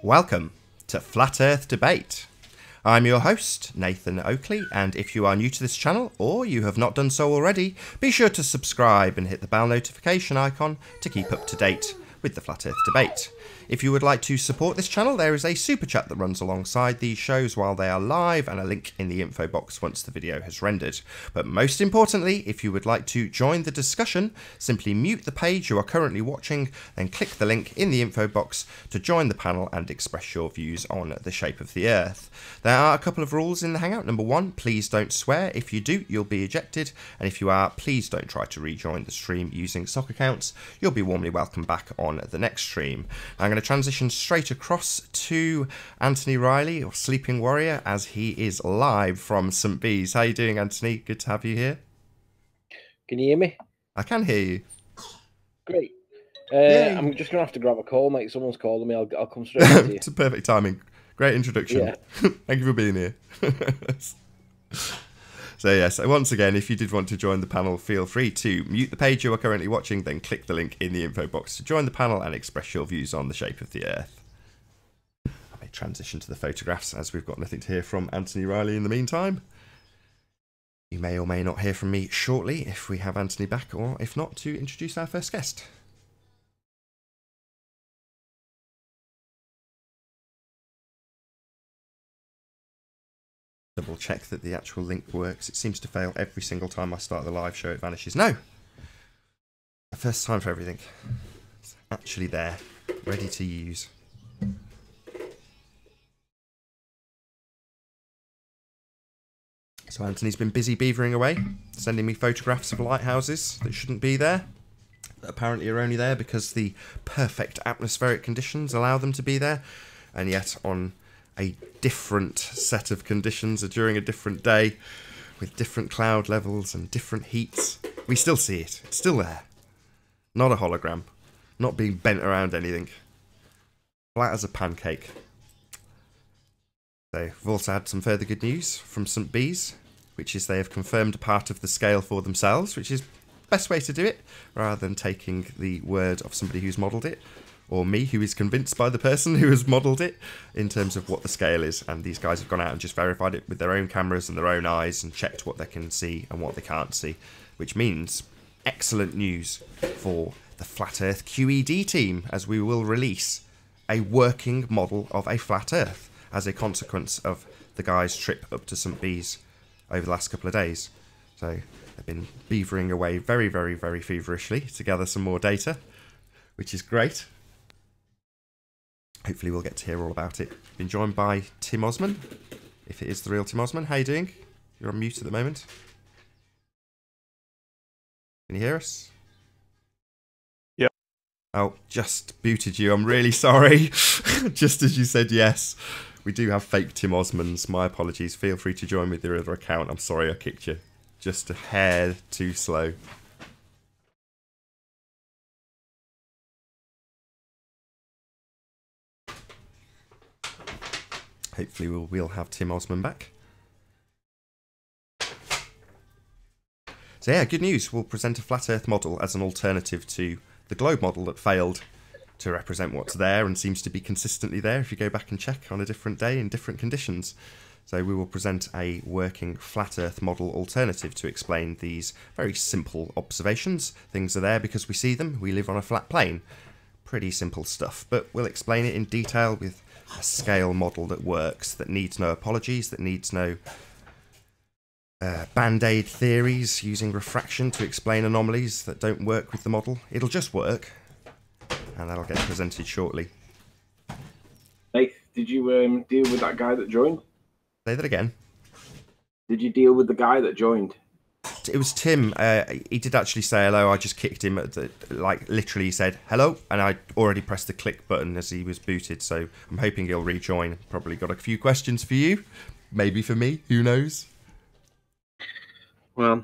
Welcome to Flat Earth Debate. I'm your host, Nathan Oakley, and if you are new to this channel, or you have not done so already, be sure to subscribe and hit the bell notification icon to keep up to date with the Flat Earth Debate. If you would like to support this channel, there is a super chat that runs alongside these shows while they are live, and a link in the info box once the video has rendered. But most importantly, if you would like to join the discussion, simply mute the page you are currently watching, then click the link in the info box to join the panel and express your views on the shape of the Earth. There are a couple of rules in the Hangout. Number one, please don't swear. If you do, you'll be ejected, and if you are, please don't try to rejoin the stream using sock accounts. You'll be warmly welcomed back on the next stream. I'm going to transition straight across to Anthony Riley, or Sleeping Warrior, as he is live from St. Bees. How are you doing, Anthony? Good to have you here. Can you hear me? I can hear you. Great. I'm just going to have to grab a call, mate. Someone's calling me. I'll come straight to you. It's a perfect timing. Great introduction. Yeah. Thank you for being here. So yes, once again, if you did want to join the panel, feel free to mute the page you are currently watching, then click the link in the info box to join the panel and express your views on the shape of the Earth. I may transition to the photographs as we've got nothing to hear from Anthony Riley in the meantime. You may or may not hear from me shortly if we have Anthony back, or if not, to introduce our first guest. Double check that the actual link works. It seems to fail every single time I start the live show. It vanishes. No! The first time for everything. It's actually there. Ready to use. So Anthony's been busy beavering away, sending me photographs of lighthouses that shouldn't be there, that apparently are only there because the perfect atmospheric conditions allow them to be there, and yet on a different set of conditions during a different day with different cloud levels and different heats, we still see it. It's still there. Not a hologram. Not being bent around anything. Flat as a pancake. So we've also had some further good news from St. Bees, which is they have confirmed part of the scale for themselves, which is the best way to do it, rather than taking the word of somebody who's modelled it, or me, who is convinced by the person who has modelled it, in terms of what the scale is. And these guys have gone out and just verified it with their own cameras and their own eyes and checked what they can see and what they can't see, which means excellent news for the Flat Earth QED team, as we will release a working model of a flat Earth as a consequence of the guys' trip up to St. Bees over the last couple of days. So they've been beavering away very, very, very feverishly to gather some more data, which is great. Hopefully we'll get to hear all about it. Been joined by Tim Osman, if it is the real Tim Osman. How you doing? You're on mute at the moment. Can you hear us? Yeah. Oh, just booted you. I'm really sorry. Just as you said yes. We do have fake Tim Osmans. My apologies. Feel free to join with your other account. I'm sorry I kicked you. Just a hair too slow. Hopefully we'll have Tim Osman back. So yeah, good news. We'll present a flat Earth model as an alternative to the globe model that failed to represent what's there and seems to be consistently there if you go back and check on a different day in different conditions. So we will present a working flat Earth model alternative to explain these very simple observations. Things are there because we see them. We live on a flat plane. Pretty simple stuff, but we'll explain it in detail with a scale model that works, that needs no apologies, that needs no band-aid theories using refraction to explain anomalies that don't work with the model. It'll just work, and that'll get presented shortly. Hey, did you deal with that guy that joined? Say that again. Did you deal with the guy that joined? It was Tim. He did actually say hello. I just kicked him at the, like, literally said hello, and I already pressed the click button as he was booted, so I'm hoping he'll rejoin. Probably got a few questions for you, maybe for me, who knows. Well,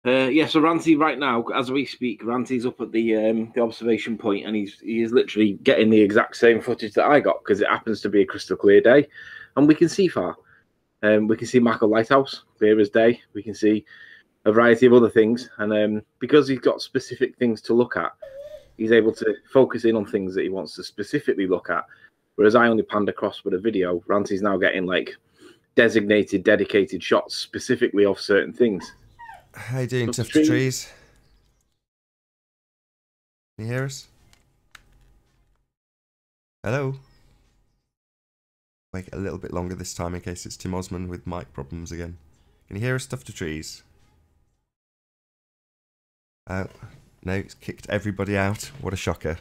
yeah, so Ranty right now, as we speak, Ranty's up at the observation point, and he is literally getting the exact same footage that I got, because it happens to be a crystal clear day, and we can see far. We can see Mackle Lighthouse, clear as day. We can see a variety of other things, and because he's got specific things to look at, He's able to focus in on things that he wants to specifically look at. Whereas I only panned across with a video, Ranty's now getting like designated, dedicated shots specifically of certain things. How you doing, Tufted Trees? Can you hear us? Hello? Wait a little bit longer this time in case it's Tim Osman with mic problems again. Can you hear us, Tufted Trees? Oh, no, it's kicked everybody out. What a shocker.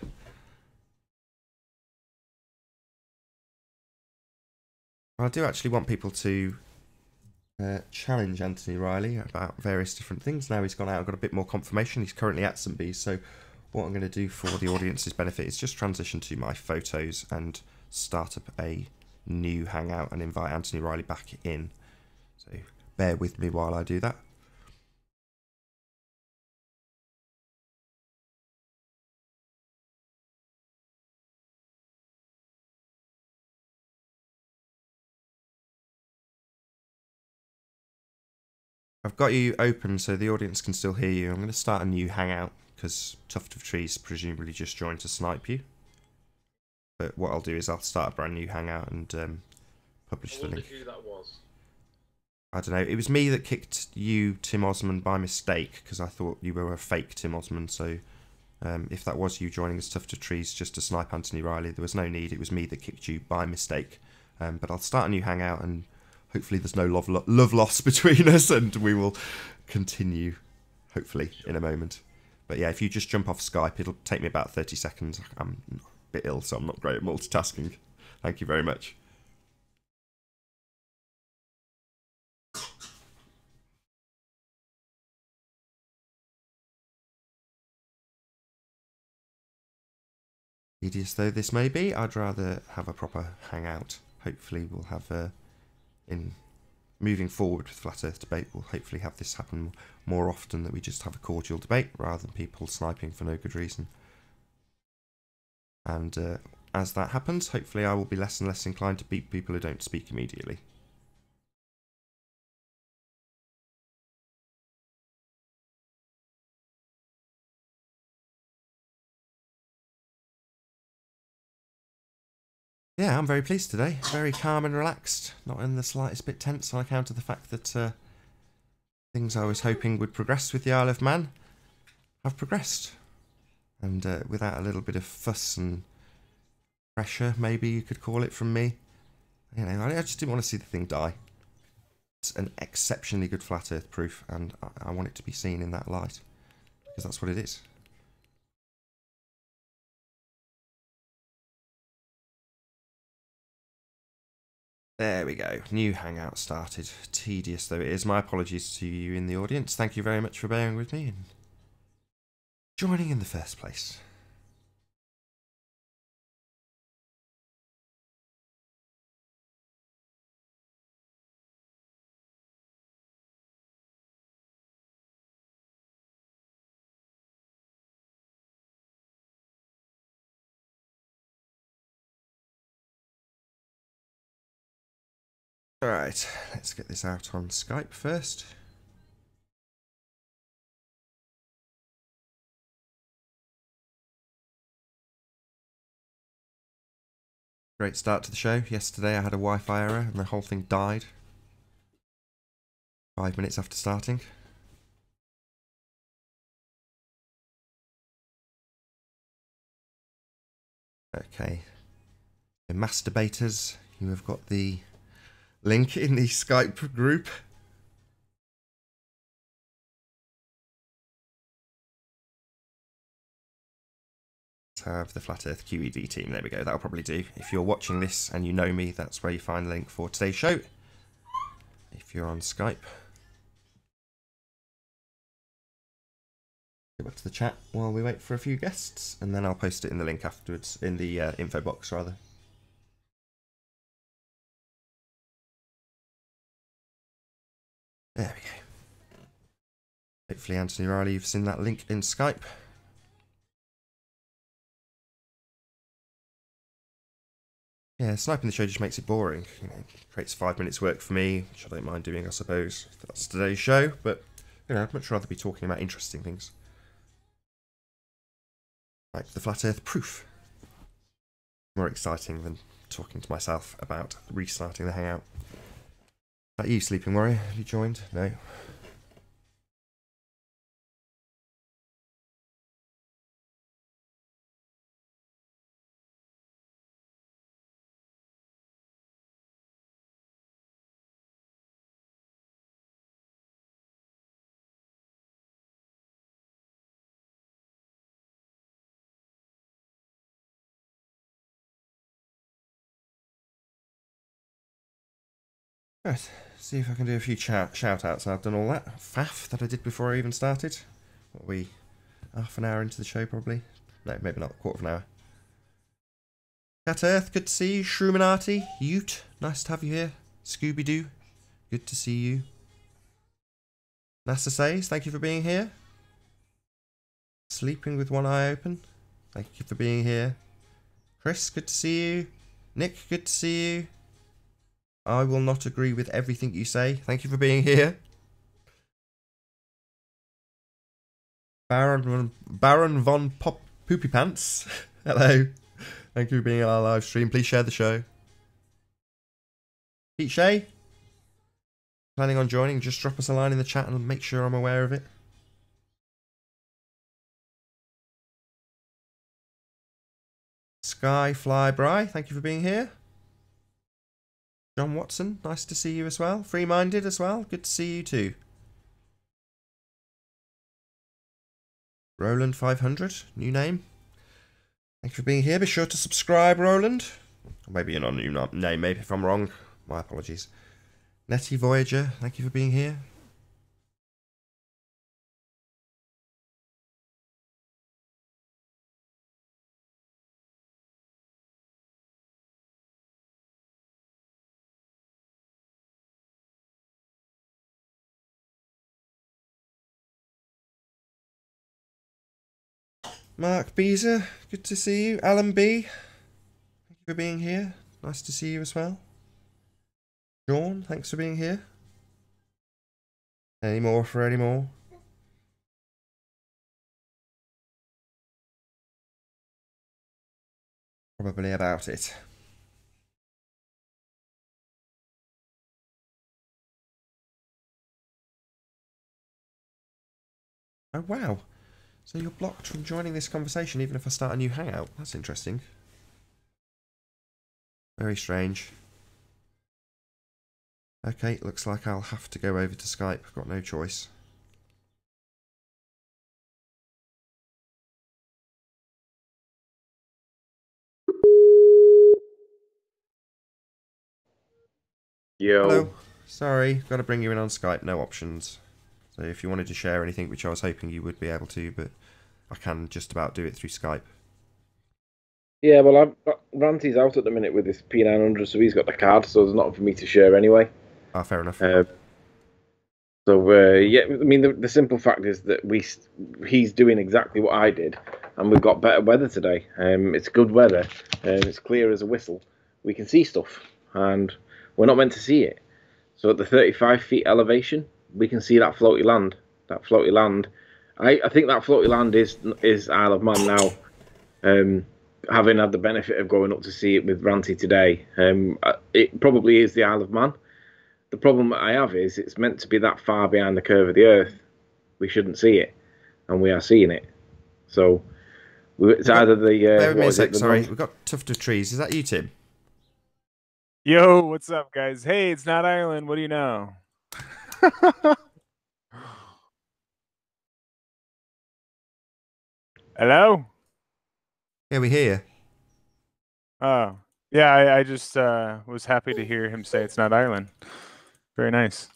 I do actually want people to challenge Anthony Riley about various different things. Now he's gone out and got a bit more confirmation. He's currently at St. Bees, so what I'm going to do for the audience's benefit is just transition to my photos and start up a new hangout and invite Anthony Riley back in. So bear with me while I do that. I've got you open so the audience can still hear you. I'm going to start a new hangout because Tuft of Trees presumably just joined to snipe you. But what I'll do is I'll start a brand new hangout and publish the link. Who that was. I don't know. It was me that kicked you, Tim Osman, by mistake because I thought you were a fake Tim Osman. So if that was you joining as Tuft of Trees just to snipe Anthony Riley, there was no need. It was me that kicked you by mistake. But I'll start a new hangout and hopefully there's no love loss between us and we will continue, hopefully, in a moment. But yeah, if you just jump off Skype, it'll take me about 30 seconds. I'm a bit ill, so I'm not great at multitasking. Thank you very much. Tedious though this may be, I'd rather have a proper hangout. Hopefully we'll have in moving forward with Flat Earth Debate, we'll hopefully have this happen more often, that we just have a cordial debate rather than people sniping for no good reason. And as that happens, hopefully I will be less and less inclined to beat people who don't speak immediately. Yeah, I'm very pleased today. Very calm and relaxed. Not in the slightest bit tense on account of the fact that things I was hoping would progress with the Isle of Man have progressed. And without a little bit of fuss and pressure, maybe you could call it, from me. You know, I just didn't want to see the thing die. It's an exceptionally good flat earth proof, and I want it to be seen in that light. Because that's what it is. There we go. New hangout started. Tedious though it is. My apologies to you in the audience. Thank you very much for bearing with me and joining in the first place. Alright, let's get this out on Skype first. Great start to the show. Yesterday I had a Wi-Fi error and the whole thing died 5 minutes after starting. Okay. The masturbators, you have got the link in the Skype group. Let's have the Flat Earth QED team. There we go. That'll probably do. If you're watching this and you know me, that's where you find the link for today's show. If you're on Skype. Go back to the chat while we wait for a few guests, and then I'll post it in the link afterwards, in the info box rather. There we go. Hopefully, Anthony Riley, you've seen that link in Skype. Yeah, sniping the show just makes it boring. You know, creates 5 minutes work for me, which I don't mind doing, I suppose. That's today's show, but you know, I'd much rather be talking about interesting things. Like the flat earth proof. More exciting than talking to myself about restarting the hangout. Are you, Sleeping Warrior? Have you joined? No. Right, see if I can do a few shout outs. I've done all that faff that I did before I even started. What are we, half an hour into the show probably? No, maybe not, a quarter of an hour. Cat Earth, good to see you. Shruminati, Ute, nice to have you here. Scooby Doo, good to see you. NASA Says, thank you for being here. Sleeping with one eye open, thank you for being here. Chris, good to see you. Nick, good to see you. I will not agree with everything you say. Thank you for being here. Baron von Pop Poopy Pants. Hello. Thank you for being on our live stream. Please share the show. Pete Shea. Planning on joining? Just drop us a line in the chat and make sure I'm aware of it. Sky Fly Bry. Thank you for being here. John Watson, nice to see you as well. Free-minded as well, good to see you too. Roland 500, new name. Thank you for being here. Be sure to subscribe, Roland. Or maybe you're not a new name, maybe if I'm wrong. My apologies. Netty Voyager, thank you for being here. Mark Beezer, good to see you. Alan B, thank you for being here. Nice to see you as well. Sean, thanks for being here. Any more for any more? Probably about it. Oh wow. So you're blocked from joining this conversation even if I start a new hangout. That's interesting. Very strange. Okay, looks like I'll have to go over to Skype. I've got no choice. Yo. Hello. Sorry, got to bring you in on Skype. No options. So if you wanted to share anything, which I was hoping you would be able to, but I can just about do it through Skype. Yeah, well, Ranty's out at the minute with his P900, so he's got the card, so there's nothing for me to share anyway. Ah, fair enough. Yeah, I mean, the simple fact is that he's doing exactly what I did, and we've got better weather today. It's good weather, and it's clear as a whistle. We can see stuff, and we're not meant to see it. So at the 35 feet elevation, we can see that floaty land. That floaty land. I think that floaty land is Isle of Man now. Having had the benefit of going up to see it with Ranty today, it probably is the Isle of Man. The problem that I have is it's meant to be that far behind the curve of the Earth. We shouldn't see it, and we are seeing it. So it's either the. Bear with me a sec, sorry. We've got tuft of trees. Is that you, Tim? Yo, what's up, guys? Hey, it's not Ireland. What do you know? Hello? Yeah, we hear you. Oh, yeah, I just was happy to hear him say it's not Ireland. Very nice.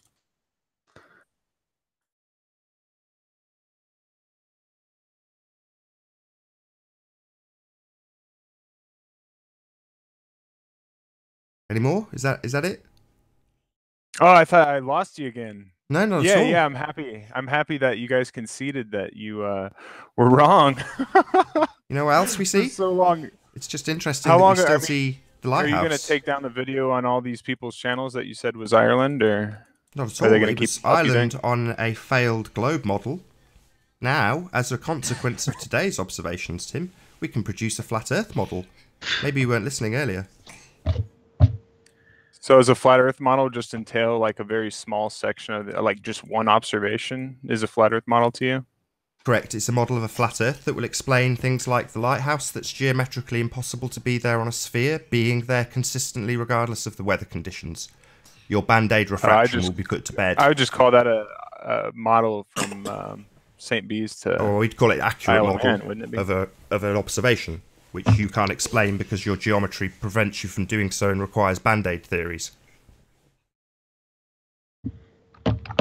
Any more? Is that it? Oh, I thought I lost you again. No, not at all. Yeah, I'm happy. I'm happy that you guys conceded that you were wrong. You know what else we see? For so long. It's just interesting that we still see the lighthouse. Are you going to take down the video on all these people's channels that you said was Ireland, or not at all? It was Ireland on a failed globe model. Now, as a consequence of today's observations, Tim, we can produce a flat Earth model. Maybe you weren't listening earlier. So does a flat Earth model just entail like a very small section of like just one observation is a flat Earth model to you? Correct, it's a model of a flat Earth that will explain things like the lighthouse that's geometrically impossible to be there on a sphere, being there consistently regardless of the weather conditions. Your Band-Aid refraction will be put to bed. I would just call that a model from St. Bees to... Or we'd call it accurate Isle of model Man, wouldn't it be? of an observation, which you can't explain because your geometry prevents you from doing so and requires Band-Aid theories.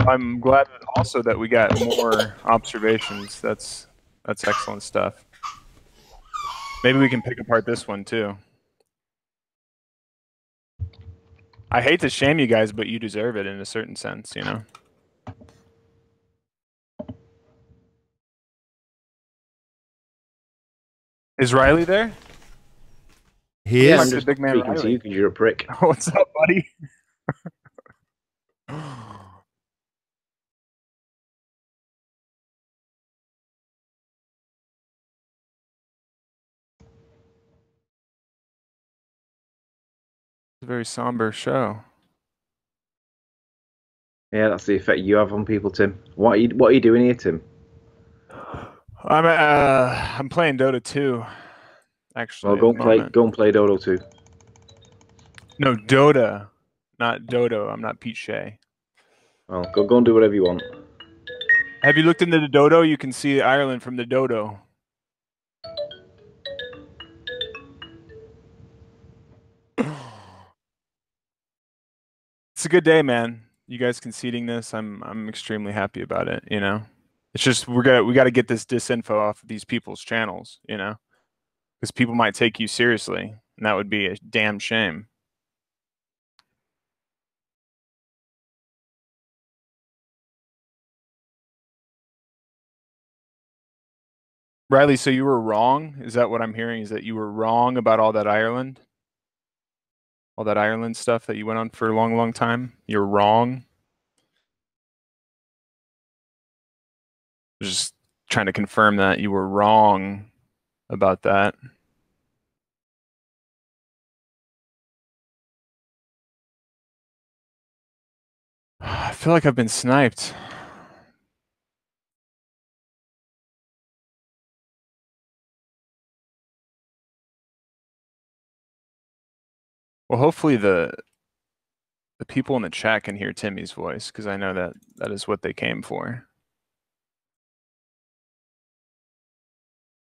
I'm glad also that we got more observations. That's excellent stuff. Maybe we can pick apart this one too. I hate to shame you guys, but you deserve it in a certain sense, you know? Is Riley there? He I'm is. just big man speaking to Riley. you because you're a prick. What's up, buddy? It's a very somber show. Yeah, that's the effect you have on people, Tim. What are you doing here, Tim? I'm playing Dota 2. Actually, Well, go and play Dodo too. No, Dota, not Dodo. I'm not Pete Shea. Well, go and do whatever you want. Have you looked into the Dodo? You can see Ireland from the Dodo. It's a good day, man. You guys conceding this, I'm extremely happy about it. You know, it's just we got to get this disinfo off of these people's channels. You know, because people might take you seriously, and that would be a damn shame. Riley, so you were wrong? Is that what I'm hearing? Is that you were wrong about all that Ireland? All that Ireland stuff that you went on for a long, long time? You're wrong? Just trying to confirm that you were wrong about that. I feel like I've been sniped. Well, hopefully the people in the chat can hear Timmy's voice, because I know that is what they came for.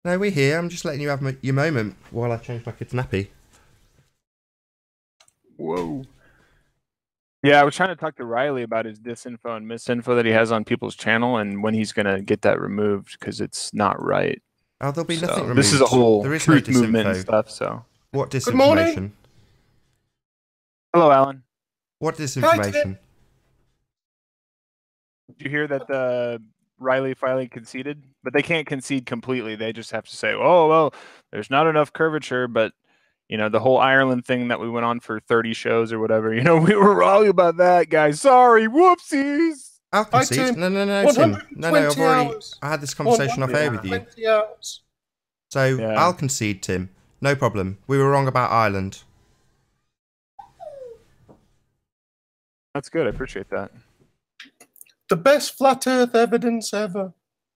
No, we're here. I'm just letting you have your moment while I change my kid's nappy. Whoa. Yeah, I was trying to talk to Riley about his disinfo and misinfo that he has on people's channel and when he's going to get that removed, because it's not right. Oh, there'll be nothing removed. This is a whole there is truth no movement and disinfo. stuff, so. What disinformation? Good morning. Hello, Alan. What disinformation? Did you hear that Riley finally conceded? But they can't concede completely. They just have to say, oh, well, there's not enough curvature, but, you know, the whole Ireland thing that we went on for 30 shows or whatever, you know, we were wrong about that, guys. Sorry, whoopsies. I'll concede. Tim. No, Tim. No, I've already... hours. I had this conversation off air with you. 20 hours. So, Yeah. I'll concede, Tim. No problem. We were wrong about Ireland. That's good. I appreciate that. The best flat Earth evidence ever.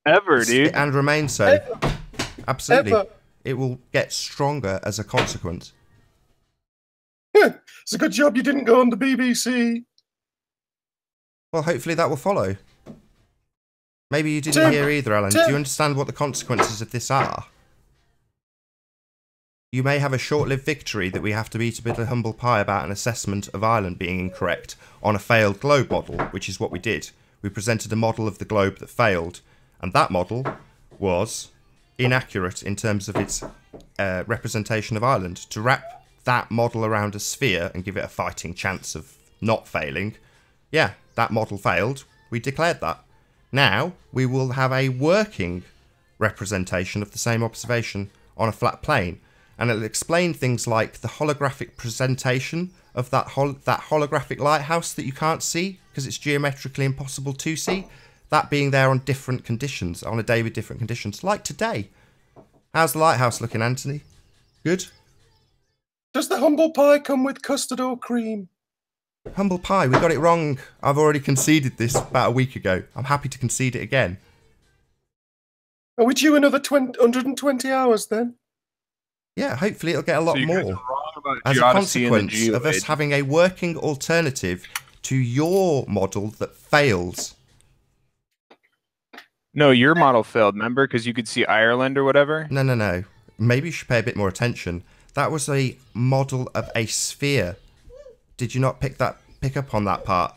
Ever, dude. And remain so. Ever. Absolutely. Ever. It will get stronger as a consequence. It's a good job you didn't go on the BBC. Well, hopefully that will follow. Maybe you didn't Tim, hear either, Alan. Do Tim. you understand what the consequences of this are? You may have a short-lived victory that we have to eat a bit of humble pie about an assessment of Ireland being incorrect on a failed globe model, which is what we did. We presented a model of the globe that failed, and that model was inaccurate in terms of its representation of Ireland. To wrap that model around a sphere and give it a fighting chance of not failing, yeah, that model failed. We declared that. Now, we will have a working representation of the same observation on a flat plane, and it'll explain things like the holographic presentation of that holographic lighthouse that you can't see because it's geometrically impossible to see, that being there on different conditions, on a day with different conditions, like today. How's the lighthouse looking, Anthony? Good? Does the humble pie come with custard or cream? Humble pie, we got it wrong. I've already conceded this about a week ago. I'm happy to concede it again. Are we due another 120 hours then? Yeah, hopefully it'll get a lot So you guys are more. wrong about As a geodesy and the consequence of us geoid. having a working alternative to your model that fails. No, your model failed, remember? Because you could see Ireland or whatever. No. Maybe you should pay a bit more attention. That was a model of a sphere. Did you not pick up on that part?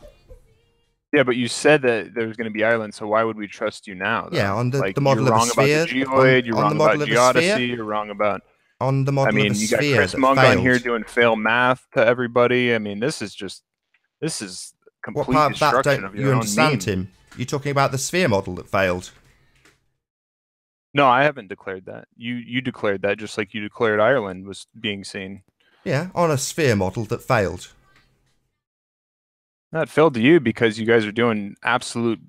Yeah, but you said that there was going to be Ireland, so why would we trust you now? Though? Yeah, on the like, model you're of a wrong sphere. about the geoid, you're on wrong the about model of a sphere. geodesy, you're wrong about... On the model I mean, of a you got sphere Chris that Monk failed. on here doing fail math to everybody. I mean, this is complete What part of that destruction don't of your you own understand, meme. Tim? You're talking about the sphere model that failed. No, I haven't declared that. You declared that, just like you declared Ireland was being seen. Yeah, on a sphere model that failed. That failed to you because you guys are doing absolute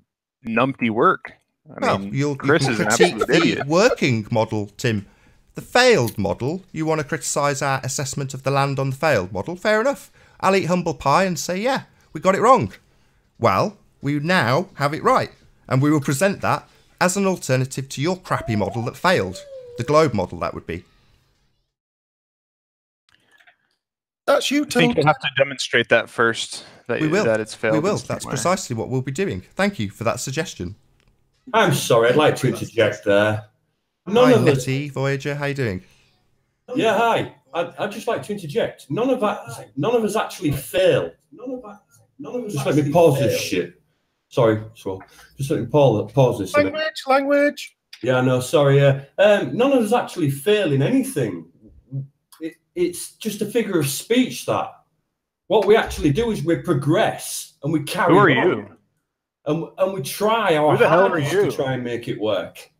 numpty work. I mean, You Chris can is an critique absolute the idiot. working model, Tim. The failed model, you want to criticise our assessment of the land on the failed model. Fair enough. I'll eat humble pie and say, yeah, we got it wrong. Well, we now have it right. And we will present that as an alternative to your crappy model that failed. The globe model, that would be. That's you, I think Tom. you have to demonstrate that first. That, We will. That it's failed. We will. in some That's way. precisely what we'll be doing. Thank you for that suggestion. I'm sorry, I'd like to interject there. None Hi, of us. Netty Voyager. How you doing? Yeah, hi. I'd just like to interject. None of us actually fail. Just let me pause this shit. Sorry, so just let me pause this. a minute. Language. Yeah, no, sorry. None of us actually fail in anything. It's just a figure of speech. That what we actually do is we progress and we carry Who are on. you? And we try our Who the hell are hardest you? to try and make it work.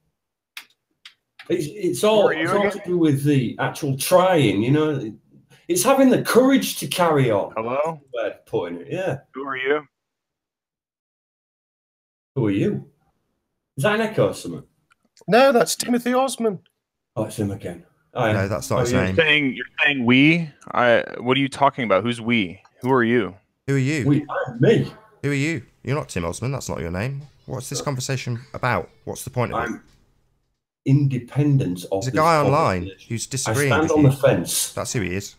It's all to do with the actual trying, you know. It's having the courage to carry on. Hello? Way of putting it, yeah. Who are you? Who are you? Is that an echo or something? No, that's Timothy Osman. Oh, it's him again. No, that's not his yeah. name. You're saying we? What are you talking about? Who's we? Who are you? Who are you? Me. Who are you? You're not Tim Osman. That's not your name. What's this conversation about? What's the point of it? I'm independent of There's a this guy online conversation. who's I disagreeing stand with on you. the fence. That's who he is.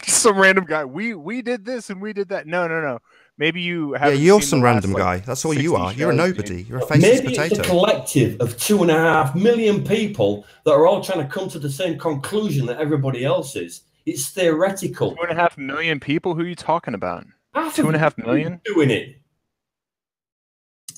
Some random guy. We did this and we did that. No. Maybe you Yeah, haven't you're seen some the random last, guy. like, That's all you 60 are. You're a shows, nobody. dude. You're a faceless Maybe it's a potato. collective of 2.5 million people that are all trying to come to the same conclusion that everybody else is. It's theoretical. 2.5 million people? Who are you talking about? Half of 2.5 you million? doing it.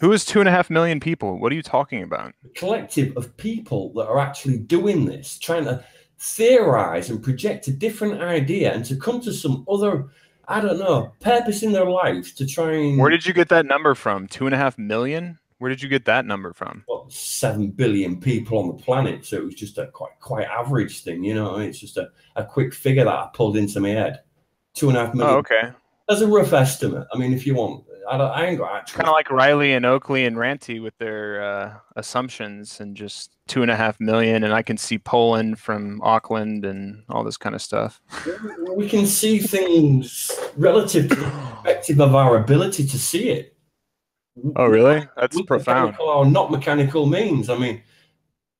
Who is 2.5 million people? What are you talking about? A collective of people that are actually doing this, trying to theorize and project a different idea and to come to some other, I don't know, purpose in their lives to try and... Where did you get that number from? 2.5 million? Where did you get that number from? Well, 7 billion people on the planet, so it was just a quite average thing, you know. It's just a quick figure that I pulled into my head. 2.5 million. Oh, okay. As a rough estimate. I mean, if you want, I ain't got actual... Kind of like Riley and Oakley and Ranty with their assumptions and just 2.5 million. And I can see Poland from Auckland and all this kind of stuff. We can see things relative to the perspective of our ability to see it. Oh, really? That's With profound. mechanical or not mechanical means. I mean,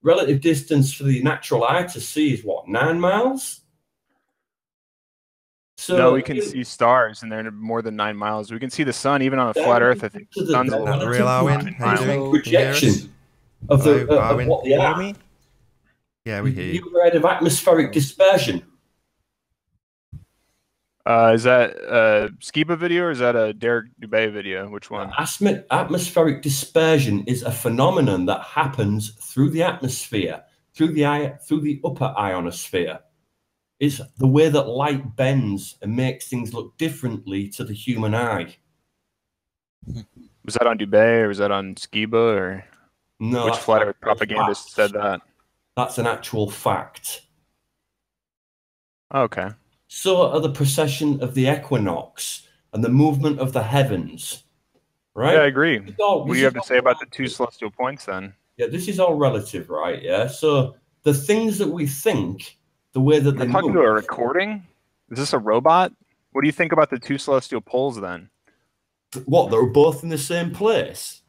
relative distance for the natural eye to see is what, 9 miles? So No, we can see stars and they're more than 9 miles. We can see the sun even on a flat Earth. I think to the sun's a the little Real Arwen, how you doing? Can you hear us? projection of the Hello, of Arwen. what they Can you are. hear me? Yeah, we hear you. You heard of atmospheric dispersion? Is that a Skiba video or is that a Derek Dubé video? Which one? Atmospheric dispersion is a phenomenon that happens through the atmosphere, through the upper ionosphere. It's the way that light bends and makes things look differently to the human eye. Was that on Dubé or was that on Skiba or No, which that's flat an Earth actual propagandist fact. said that? That's an actual fact. Okay. So are the precession of the equinox and the movement of the heavens. Right? Yeah, I agree. all- What this do you have is to say about the all- two celestial points then? Yeah, this is all relative, right? Yeah. So the things that we think, the way that they I'm talking move. to a recording. Is this a robot? What do you think about the two celestial poles then? What? They're both in the same place.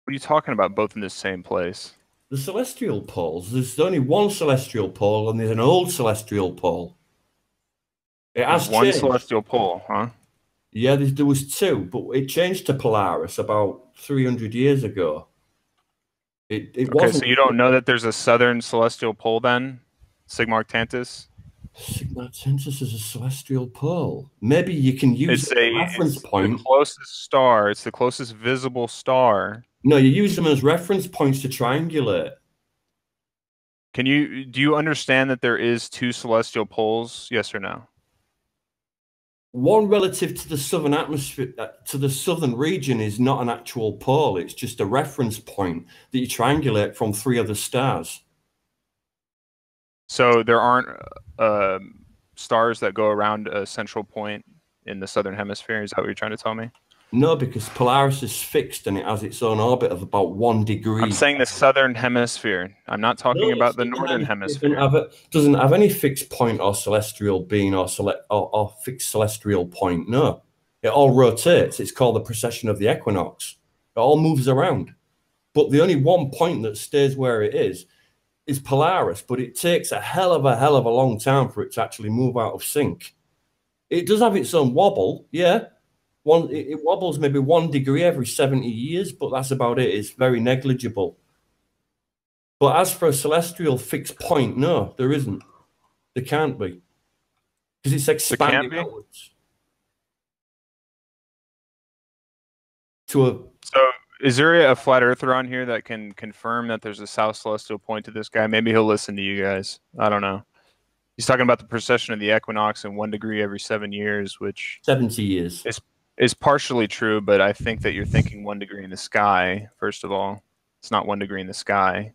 What are you talking about? Both in the same place? The celestial poles. There's only one celestial pole, and there's an old celestial pole. It has There's one changed. celestial pole, huh? Yeah, there was two, but it changed to Polaris about 300 years ago. It Okay, wasn't. so you don't know that there's a southern celestial pole then? Sigma Octantis? Sigma Octantis is a celestial pole. Maybe you can use It's it as a reference point. the closest star. It's the closest visible star. No, you use them as reference points to triangulate. Do you understand that there is two celestial poles? Yes or no? One relative to the southern atmosphere, to the southern region, is not an actual pole. It's just a reference point that you triangulate from three other stars. So there aren't stars that go around a central point in the southern hemisphere. Is that what you're trying to tell me? No, because Polaris is fixed and it has its own orbit of about 1 degree. I'm saying the southern hemisphere. I'm not talking about the northern hemisphere. Doesn't have any fixed point or celestial being or fixed celestial point. No, it all rotates. It's called the precession of the equinox. It all moves around, but the only one point that stays where it is Polaris. But it takes a hell of a long time for it to actually move out of sync. It does have its own wobble, yeah. It wobbles maybe 1 degree every 70 years, but that's about it. It's very negligible. But as for a celestial fixed point, no, there isn't. There can't be. Because it's expanding outwards. So is there a flat earther on here that can confirm that there's a south celestial point to this guy? Maybe he'll listen to you guys. I don't know. He's talking about the precession of the equinox in 1 degree every 7 years, which 70 years. Is partially true, but I think that you're thinking 1 degree in the sky, first of all. It's not 1 degree in the sky.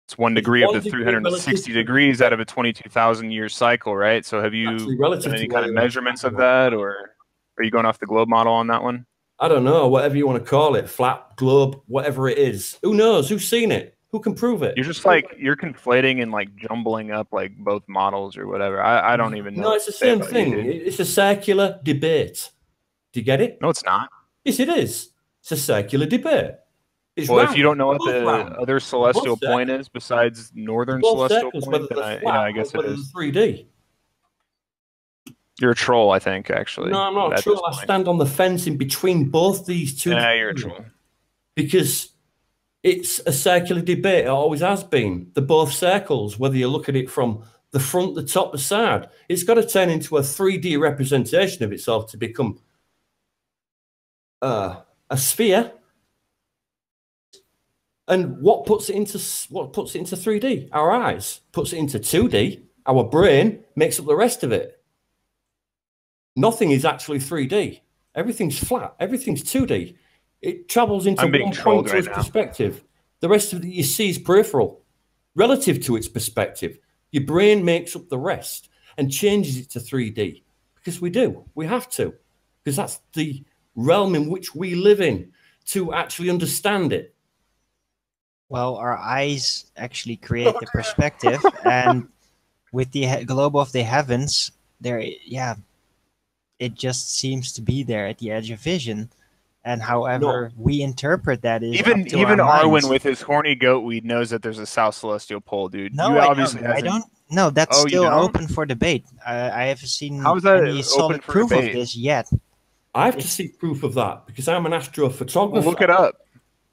It's 1 degree of the 360 degrees out of a 22,000 year cycle, right? So have you done any kind of measurements of that, or are you going off the globe model on that one? I don't know, whatever you want to call it, flat, globe, whatever it is. Who knows? Who's seen it? Who can prove it? You're just like, you're conflating and like jumbling up like both models or whatever. I don't even know. No, it's the same thing. It's a circular debate. Do you get it? No, it's not. Yes, it is. It's a circular debate. It's well, round. If you don't know what the other celestial point is besides northern celestial point, then I guess it is 3D. You're a troll, I think, actually. No, I'm not a troll. I stand on the fence in between both these two. Yeah, you're a troll. Because it's a circular debate. It always has been. They're both circles, whether you look at it from the front, the top, the side. It's got to turn into a 3D representation of itself to become a sphere. And what puts it into 3D? Our eyes. Puts it into 2D. Our brain makes up the rest of it. Nothing is actually 3D. Everything's flat. Everything's 2D. It travels into one point to its perspective. The rest of it you see is peripheral, relative to its perspective. Your brain makes up the rest and changes it to 3D because we do. We have to, because that's the realm in which we live in to actually understand it. Well, our eyes actually create the perspective, and with the globe of the heavens, it just seems to be there at the edge of vision. And however we interpret that is even Arwen with his horny goatweed knows that there's a south celestial pole, dude. No, I don't. No, that's still open for debate. I haven't seen any solid proof of this yet. I have to see proof of that because I'm an astrophotographer. Well, look it up.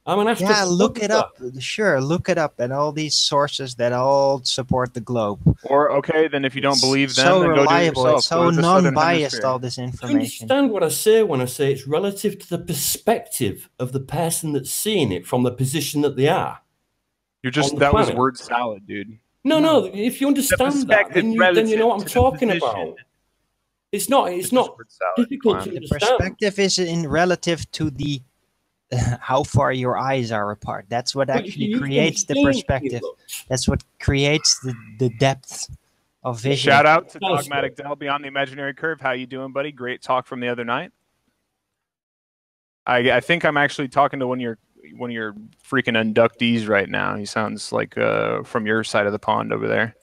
I'm an astrophotographer. Yeah, look it up. Sure, look it up, and all these sources that all support the globe. Or okay, then if you don't believe them, so then reliable, go do it yourself. it's so non-biased. All this information. You understand what I say when I say it's relative to the perspective of the person that's seeing it from the position that they are. You're just that was word salad, dude. No. If you understand that, then you know what I'm talking about. It's not difficult to understand. The perspective is in relative to the how far your eyes are apart. That's what actually creates the perspective. That's what creates the depth of vision. Shout out to Dogmatic Dell Beyond the Imaginary Curve. How you doing, buddy? Great talk from the other night. I think I'm actually talking to one of your one of your freaking inductees right now. He sounds like from your side of the pond over there.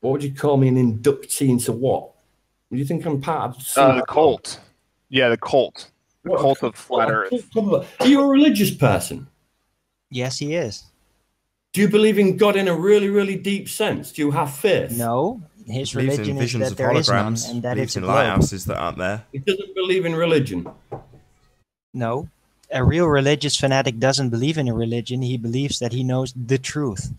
What would you call me, an inductee into what? Do you think I'm part of the cult? Yeah, the cult. The cult of flat Earth. Are you a religious person? Yes, he is. Do you believe in God in a really, really deep sense? Do you have faith? No, his Believes in religion is visions that of there is none, holograms. and that Believes it's a in globe. lighthouses that aren't there. He doesn't believe in religion. No, a real religious fanatic doesn't believe in a religion. He believes that he knows the truth,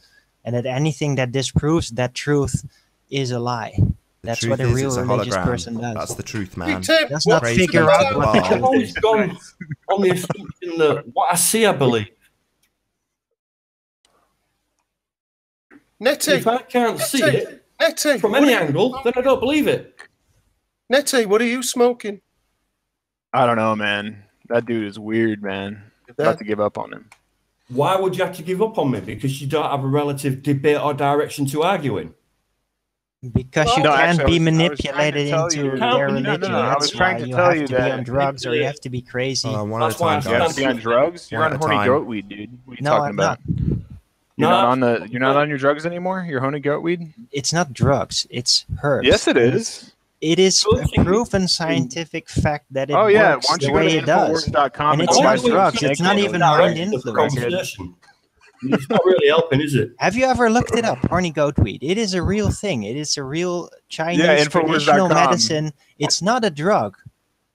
and that anything that disproves that truth is a lie. That's what a real religious person does. That's the truth, man. Does not figure out what the I've truth always is. gone on the assumption that what I see, I believe. Nettie, If I can't see it Nettie, from any angle, then I don't believe it. Nettie, what are you smoking? I don't know, man. That dude is weird, man. I'm about to give up on him. Why would you have to give up on me? Because you don't have a relative debate or direction to argue in? Because you can't be manipulated into their religion. That's why you have to be on drugs or you have to be crazy. That's why you have to be on drugs? You're on horny goat weed, dude. What are you talking about? You're not on your drugs anymore? You're horny goat weed? It's not drugs. It's herbs. Yes, it is. It is a proven scientific fact that it why works don't you the go way to it does. Infowars.com And it's not drugs. It's not even mind influence. It's not really helping, is it? Have you ever looked it up, horny goat weed? It is a real thing. It is a real Chinese traditional medicine. It's not a drug.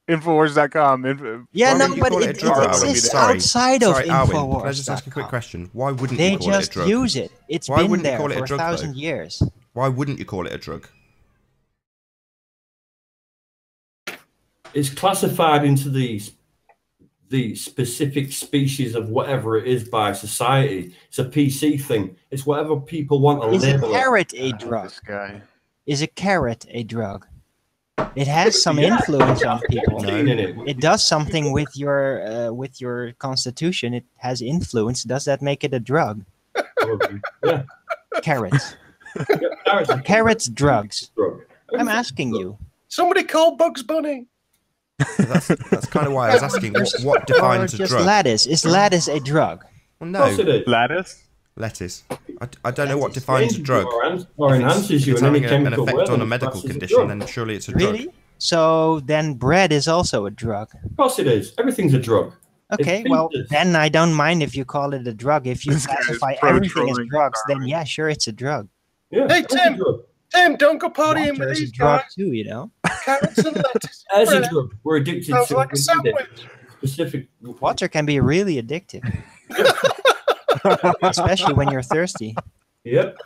Infowars.com. Yeah, no, but it exists outside of Infowars. Can I just ask a quick question? Why wouldn't you call it a drug? They just use it. It's been there for 1,000 years. Why wouldn't you call it a drug? It's classified into the specific species of whatever it is by society. It's a PC thing. It's whatever people want to label it. Is a carrot a drug? Is a carrot a drug? It has some influence on people. It does something with your constitution. It has influence. Does that make it a drug? Yeah. Carrots. Carrots drugs. I'm asking you. Somebody call Bugs Bunny. That's kind of why I was asking what defines a drug. Lettuce. Is lettuce a drug? Well, no. Lettuce? Lettuce. I don't know what defines a drug. Or enhances you in any chemical an effect on a medical condition, then surely it's a drug. Really? So then bread is also a drug. Of course it is. Everything's a drug. Okay, well, then I don't mind if you call it a drug. If you classify everything as drugs, then yeah, sure, it's a drug. Yeah, hey, Tim, don't go partying with these drug guys. too, you know? Carrots and lettuce. As a drug, we're addicted to like a sandwich. Specific. Water can be really addictive. Especially when you're thirsty. Yep.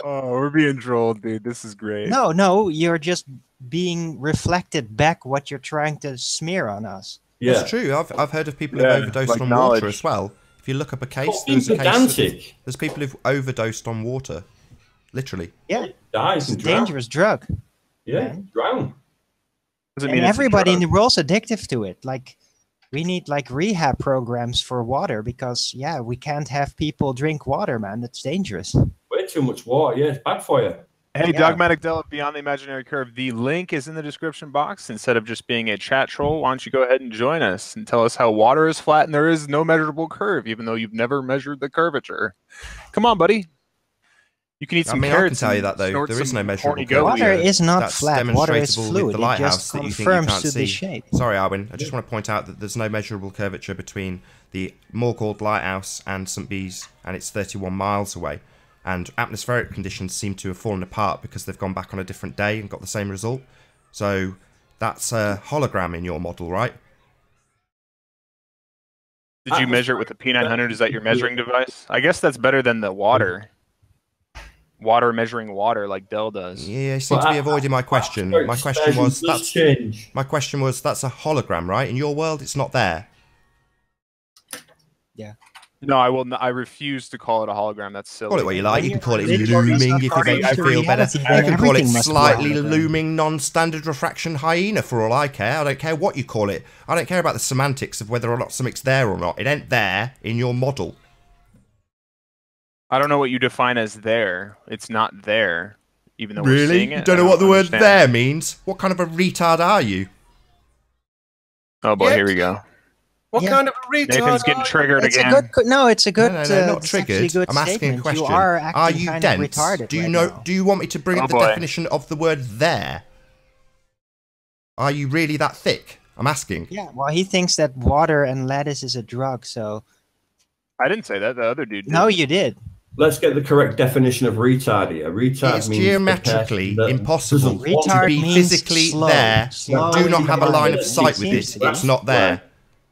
Oh, we're being trolled, dude. This is great. No, you're just being reflected back what you're trying to smear on us. Yeah. It's true. I've heard of people who've overdosed on water as well. If you look up a case, there's people who've overdosed on water. Literally. Yeah. Dies it's a dangerous drug. Yeah, drown. And everybody in the world's addictive to it. Like, we need like rehab programs for water because, yeah, we can't have people drink water, man. That's dangerous. Way too much water. Yeah, it's bad for you. Hey, Dogmatic Della, Beyond the Imaginary Curve. The link is in the description box. Instead of just being a chat troll, why don't you go ahead and join us and tell us how water is flat and there is no measurable curve, even though you've never measured the curvature. Come on, buddy. You can eat some carrots. I can tell you that, though. There is no measurable curve. Water is not flat. Water is fluid. It just confirms to the shape. Sorry, Arwin. I just want to point out that there's no measurable curvature between the Moorgold Lighthouse and St. Bees, and it's 31 miles away. And atmospheric conditions seem to have fallen apart because they've gone back on a different day and got the same result. So that's a hologram in your model, right? Did you measure it with the P900? Is that your measuring device? I guess that's better than the water. Water measuring water like Dell does. Yeah, you seem to be avoiding my question. My question was that's a hologram, right? In your world, it's not there. Yeah. No, I will. I refuse to call it a hologram. That's silly. Call it what you like. You can call it looming if it makes you feel better. You can call it slightly looming non-standard refraction hyena for all I care. I don't care what you call it. I don't care about the semantics of whether or not something's there or not. It ain't there in your model. I don't know what you define as there. It's not there, even though we're seeing it. You don't know what the word there means? What kind of a retard are you? Oh boy, here we go. What kind of a retard? Nathan's getting triggered It's again. a good. No, it's a good. No, it's not actually triggered. good I'm asking a statement. question. You are acting Are you kind dense? of retarded Do you right know? now. Do you want me to bring up the boy. definition of the word there? Are you really that thick? I'm asking. Yeah. Well, he thinks that water and lettuce is a drug. So. I didn't say that. The other dude did. No, you did. Let's get the correct definition of retard here. Retard It's means geometrically the person that impossible doesn't want to Retard be means physically slow. there. Slow Do not have a line of it sight with seems it. to be. It's not there. Right.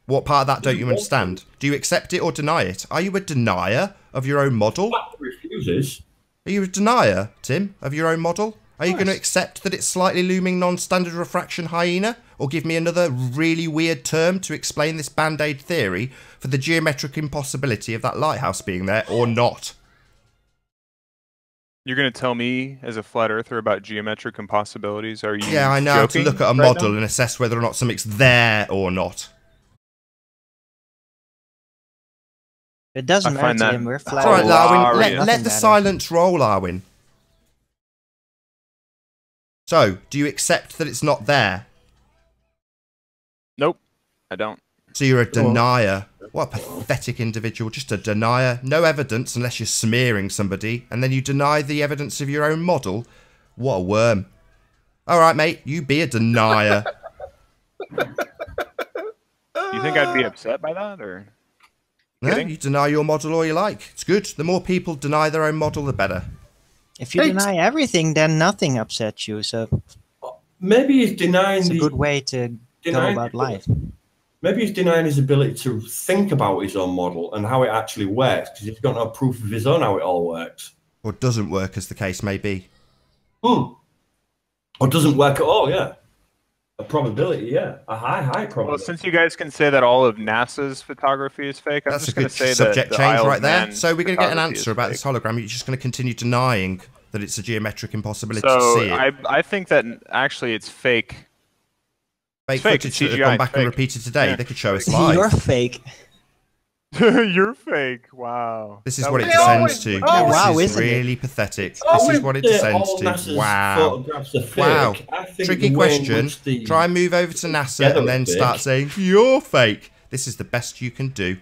What part of that don't you understand? Do you accept it or deny it? Are you a denier of your own model? That refuses. Are you a denier, Tim, of your own model? Are you going to accept that it's slightly looming non-standard refraction hyena? Or give me another really weird term to explain this band-aid theory for the geometric impossibility of that lighthouse being there or not? You're going to tell me as a flat earther about geometric impossibilities? Are you Yeah, I know how to joking look at a right model now? and assess whether or not something's there or not. It doesn't I matter find to that him. We're It's flat. all right, Larwin. Hilarious. Let the Nothing silence roll, Larwin. So, do you accept that it's not there? Nope, I don't. So you're a denier. What a pathetic individual. Just a denier. No evidence unless you're smearing somebody. And then you deny the evidence of your own model. What a worm. All right, mate. You be a denier. You think I'd be upset by that, or? No, Kidding? you deny your model all you like. It's good. The more people deny their own model, the better. If you deny everything, then nothing upsets you. So Maybe he's denying it's a the good way to go denying- about life. Maybe he's denying his ability to think about his own model and how it actually works because he's got no proof of his own how it all works. Or doesn't work, as the case may be. Or doesn't work at all, yeah. A probability, yeah. A high probability. Well, since you guys can say that all of NASA's photography is fake, I'm That's a just going good to say subject that the change Isle of right there. Man So we're going to get an photography answer is about fake. this hologram. You're just going to continue denying that it's a geometric impossibility to So see it. I think that actually it's fake. Fake fake, footage it's that have CGI, gone back and fake. repeated today. Yeah. They could show us You're live. fake. You're fake. Wow. This is That what it was- descends to. Oh, wow, This is isn't it? really pathetic. I This is wouldn't what it say descends all to. NASA's Wow. photographs are fake. Wow. I think Tricky the way in question. which the- Try and move over to NASA together and then are fake. start saying, you're fake. This is the best you can do.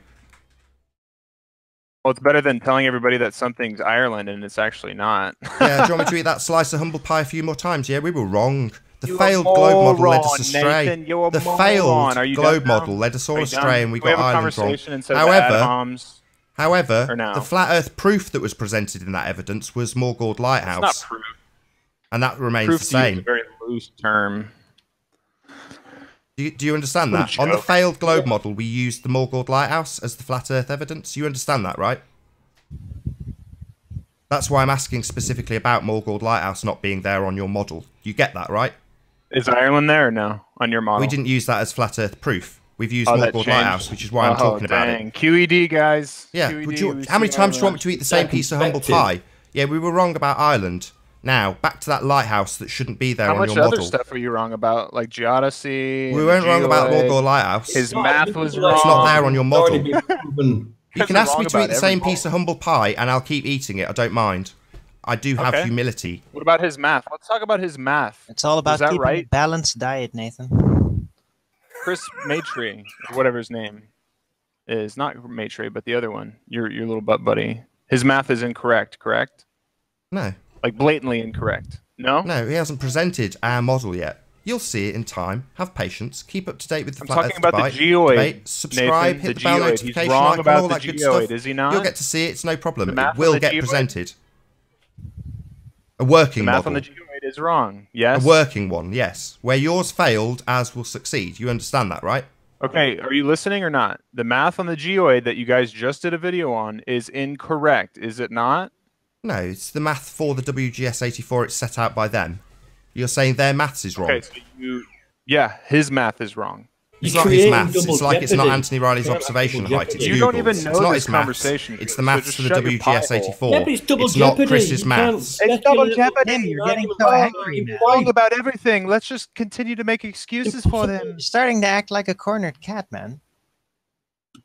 Well, it's better than telling everybody that something's Ireland and it's actually not. Yeah, do you want me to eat that slice of humble pie a few more times? Yeah, we were wrong. The You're a failed globe model led us moron, astray. Nathan. You're a The moron. failed Are you globe done now? model led us all Are you astray done? and we Can we got have a Ireland wrong. conversation instead of ad homs? However, Or no? the flat earth proof that was presented in that evidence was Morgold It's Lighthouse. not proof. And that remains Proof the to you is a same. very loose term. Do you understand What a that? On the joke. failed globe model, we used the Morgold Lighthouse as the flat earth evidence. You understand that, right? That's why I'm asking specifically about Morgold Lighthouse not being there on your model. You get that, right? Is Ireland there or no on your model? We didn't use that as flat earth proof. We've used Oh, that Morgold changed. Lighthouse, which is why I'm talking about it. dang. QED, guys. Yeah. QED, Would you, we how many see times do you want me Ireland. to eat the same piece of humble perspective. pie? Yeah, we were wrong about Ireland. Now, back to that lighthouse that shouldn't be there How on much your other model. stuff were you wrong about? Like geodesy? We and weren't wrong about geoid? Morgold Lighthouse. His No, math it's was not wrong. It's not there on your It's already model. been proven. You can You're ask me wrong to eat about the same everything. piece of humble pie and I'll keep eating it. I don't mind. I do have Okay. humility. What about his math? Let's talk about his math. It's all about that keeping a right? balanced diet, Nathan. Chris Maitre, or whatever his name is, not Maitre, but the other one, your little butt buddy. His math is incorrect, correct? No. Like blatantly incorrect. No? No, he hasn't presented our model yet. You'll see it in time. Have patience. Keep up to date with the I'm Flat talking Earth about debate. the geoid. Debate. Subscribe, Nathan, hit the the bell geoid. He's notification wrong icon, about all the that good geoid, stuff. is he not? You'll get to see it. It's no problem. The It math on will the get geoid? presented. A working The math model. on the geoid is wrong. Yes. A working one, yes. Where yours failed, ours will succeed. You understand that, right? Okay, are you listening or not? The math on the geoid that you guys just did a video on is incorrect, is it not? No, it's the math for the WGS84. It's set out by them. You're saying their maths is wrong. Okay, so yeah, his math is wrong. It's You're not his creating maths. double It's like it's not jeopardy. Anthony Riley's You're creating observation double height. It's jeopardy. You don't Google's. even It's know not this his maths. conversation, It's so the maths just for the shut your pie hole. WGS84. Yeah, but it's double It's not jeopardy. Chris's You maths. can't It's double speculate jeopardy. Tim, you're getting argument. so angry now. Wrong about everything. Let's just continue to make excuses for them. You're starting to act like a cornered cat, man.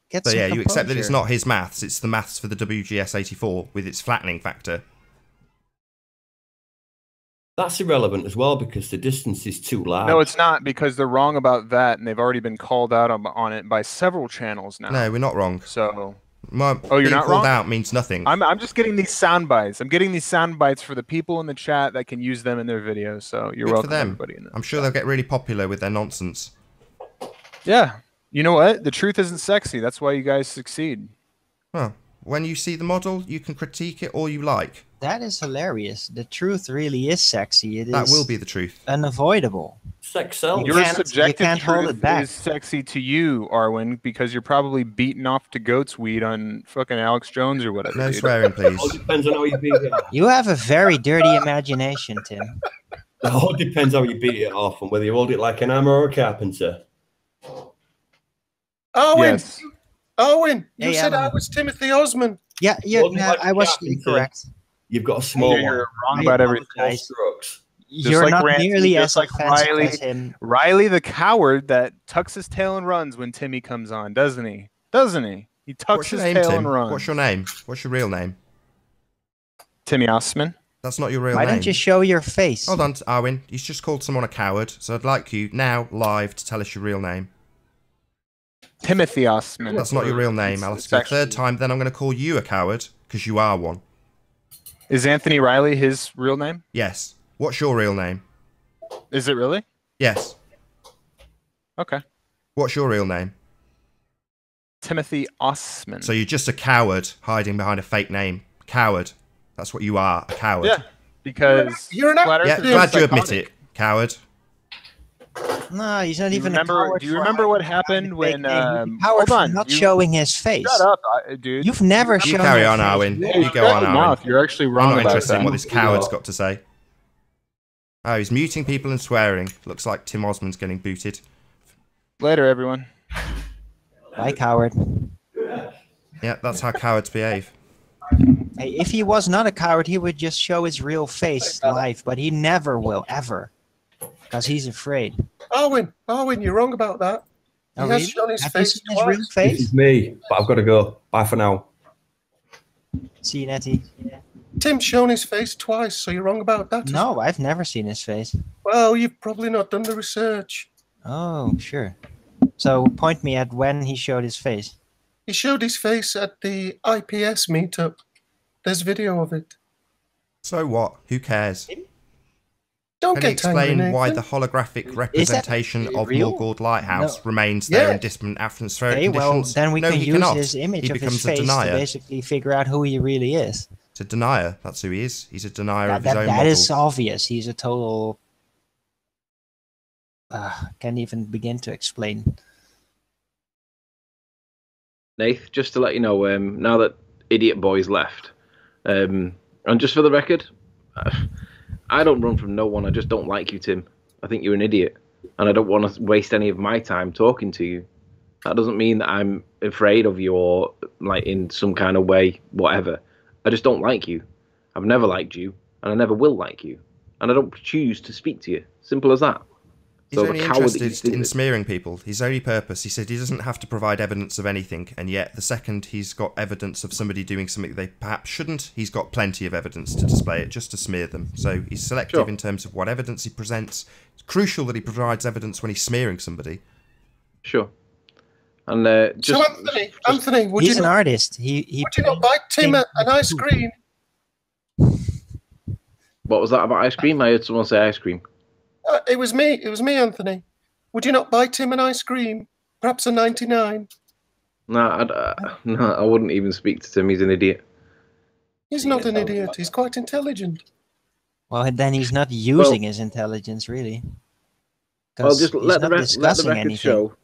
Get So some yeah, you accept that it's composure. not his maths. It's the maths for the WGS84 with its flattening factor. That's irrelevant as well because the distance is too large. No, it's not, because they're wrong about that, and they've already been called out on it by several channels now. No, we're not wrong. So, you're being not called wrong? Out means nothing. I'm just getting these sound bites. I'm getting these sound bites for the people in the chat that can use them in their videos. So you're Good welcome, for them. everybody. I'm sure they'll get really popular with their nonsense. Yeah. You know what? The truth isn't sexy. That's why you guys succeed. Well, when you see the model, you can critique it all you like. That is hilarious. The truth really is sexy. That will be the truth. Unavoidable. Sex sells. Your subjective can't hold truth it back. is sexy to you, Arwen, because you're probably beating off to goat's weed on fucking Alex Jones or whatever. No dude. swearing, please. All depends on how you beat it off. You have a very dirty imagination, Tim. It all depends how you beat it off and whether you hold it like an hammer or a carpenter. Owen, Yes. Owen, you Hey, said I Alan. was Timothy Osmond. Yeah, Hold it like I a was carpenter. correct. You've got a small You're one. wrong I about everything. apologize. Strokes. You're like not Randy, nearly just as like offensive Riley. as him. Riley the coward that tucks his tail and runs when Timmy comes on, doesn't he? Doesn't he? He tucks What's your his name, tail Tim? and runs. What's your name? What's your real name? Timmy Osman. That's not your real Why name. don't you show your face? Hold on, Arwen. He's just called someone a coward, so I'd like you now, live, to tell us your real name. Timothy Osman. That's not your real name. I'll ask you a third time, then I'm going to call you a coward, because you are one. Is Anthony Riley his real name? Yes. What's your real name? Is it really? Yes. Okay. What's your real name? Timothy Osman. So you're just a coward hiding behind a fake name. Coward. That's what you are, a coward. Yeah, because You're an Flat actor. Yeah, Earthers are glad you admit psychotic. it, coward. No, he's not Do you even remember? a coward. Do you for remember hiding what behind happened a when? fake name. He's a coward Hold on, for not you- showing his face. Shut up, dude. You've never You shown carry your on, face. Arwen. Yeah. You go on, Shut your Arwen. mouth. You're actually I'm wrong not about interested that. in what this coward's got to say. Oh, he's muting people and swearing. Looks like Tim Osmond's getting booted. Later, everyone. Bye, coward. Yeah, that's how cowards behave. Hey, if he was not a coward, he would just show his real face live, but he never will, ever. Because he's afraid. Owen, you're wrong about that. He Oh, has really? shown his Have you face seen his real twice. This face? is me, but I've got to go. Bye for now. See you, Nettie. Tim's shown his face twice, so you're wrong about that. No, I've never seen his face. Well, you've probably not done the research. Oh, sure. So point me at when he showed his face. He showed his face at the IPS meetup. There's video of it. So what? Who cares? Don't Can you get angry, explain why Nathan. the holographic representation of real? Morgord Lighthouse No. remains there Yeah. in distant atmospheric Okay, well, conditions? then we No, can he use cannot. his image He of his becomes a face to denier. basically figure out who he really is. It's a denier. That's who he is. He's a denier of his That own that model. is obvious. He's a total... can't even begin to explain. Nath, just to let you know, now that Idiot Boy's left, and just for the record, I don't run from no one. I just don't like you, Tim. I think you're an idiot, and I don't want to waste any of my time talking to you. That doesn't mean that I'm afraid of you or, like, in some kind of way, whatever. I just don't like you. I've never liked you, and I never will like you. And I don't choose to speak to you. Simple as that. He's So the only coward that you interested think in that- smearing people. His only purpose, he said he doesn't have to provide evidence of anything, and yet the second he's got evidence of somebody doing something they perhaps shouldn't, he's got plenty of evidence to display it, just to smear them. So he's selective Sure. in terms of what evidence he presents. It's crucial that he provides evidence when he's smearing somebody. Sure. And So Anthony, would He's you an not, artist. He would you not buy Tim an ice cream? what was that about ice cream? I heard someone say ice cream. It was me. It was me, Anthony. Would you not buy Tim an ice cream? Perhaps a 99. No, no, I wouldn't even speak to Tim. He's an idiot. He's not an idiot. He's quite intelligent. Well, then he's not using his intelligence, really. Well, 'Cause just he's let the, not let the discussing record anything. show.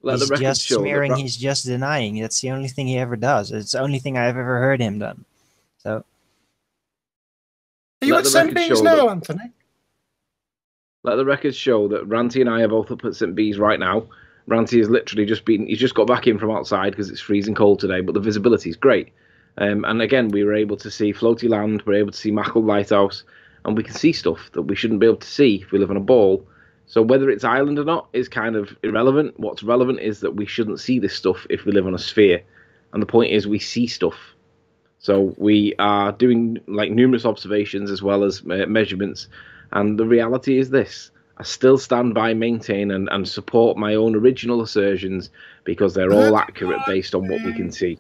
Let He's the record just show. smearing, that he's just denying. That's the only thing he ever does. It's the only thing I've ever heard him done. So, Are you Let at the St. record Bees show now, that- Anthony? Let the record show that Ranty and I are both up at St. Bees right now. Ranty has literally he's just got back in from outside because it's freezing cold today, but the visibility is great. And again, we were able to see Floaty Land, we're able to see Mackle Lighthouse, and we can see stuff that we shouldn't be able to see if we live on a ball. So whether it's island or not is kind of irrelevant. What's relevant is that we shouldn't see this stuff if we live on a sphere. And the point is we see stuff. So we are doing like numerous observations as well as measurements. And the reality is this. I still stand by, maintain, and support my own original assertions because they're all accurate based on what we can see.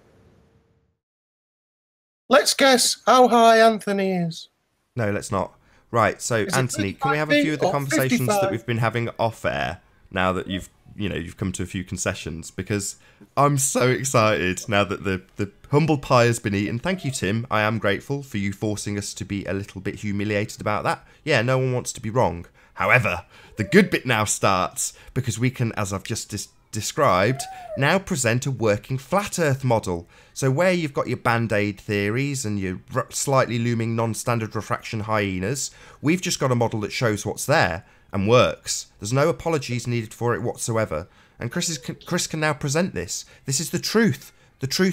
Let's guess how high Anthony is. No, let's not. Right, so Anthony, can we have a few of the conversations that we've been having off air now that you've come to a few concessions? Because I'm so excited now that the humble pie has been eaten. Thank you, Tim. I am grateful for you forcing us to be a little bit humiliated about that. Yeah, no one wants to be wrong. However, the good bit now starts because we can, as I've just described, now present a working flat Earth model. So where you've got your band-aid theories and your slightly looming non-standard refraction hyenas, we've just got a model that shows what's there and works. There's no apologies needed for it whatsoever. And Chris can now present this. This is the truth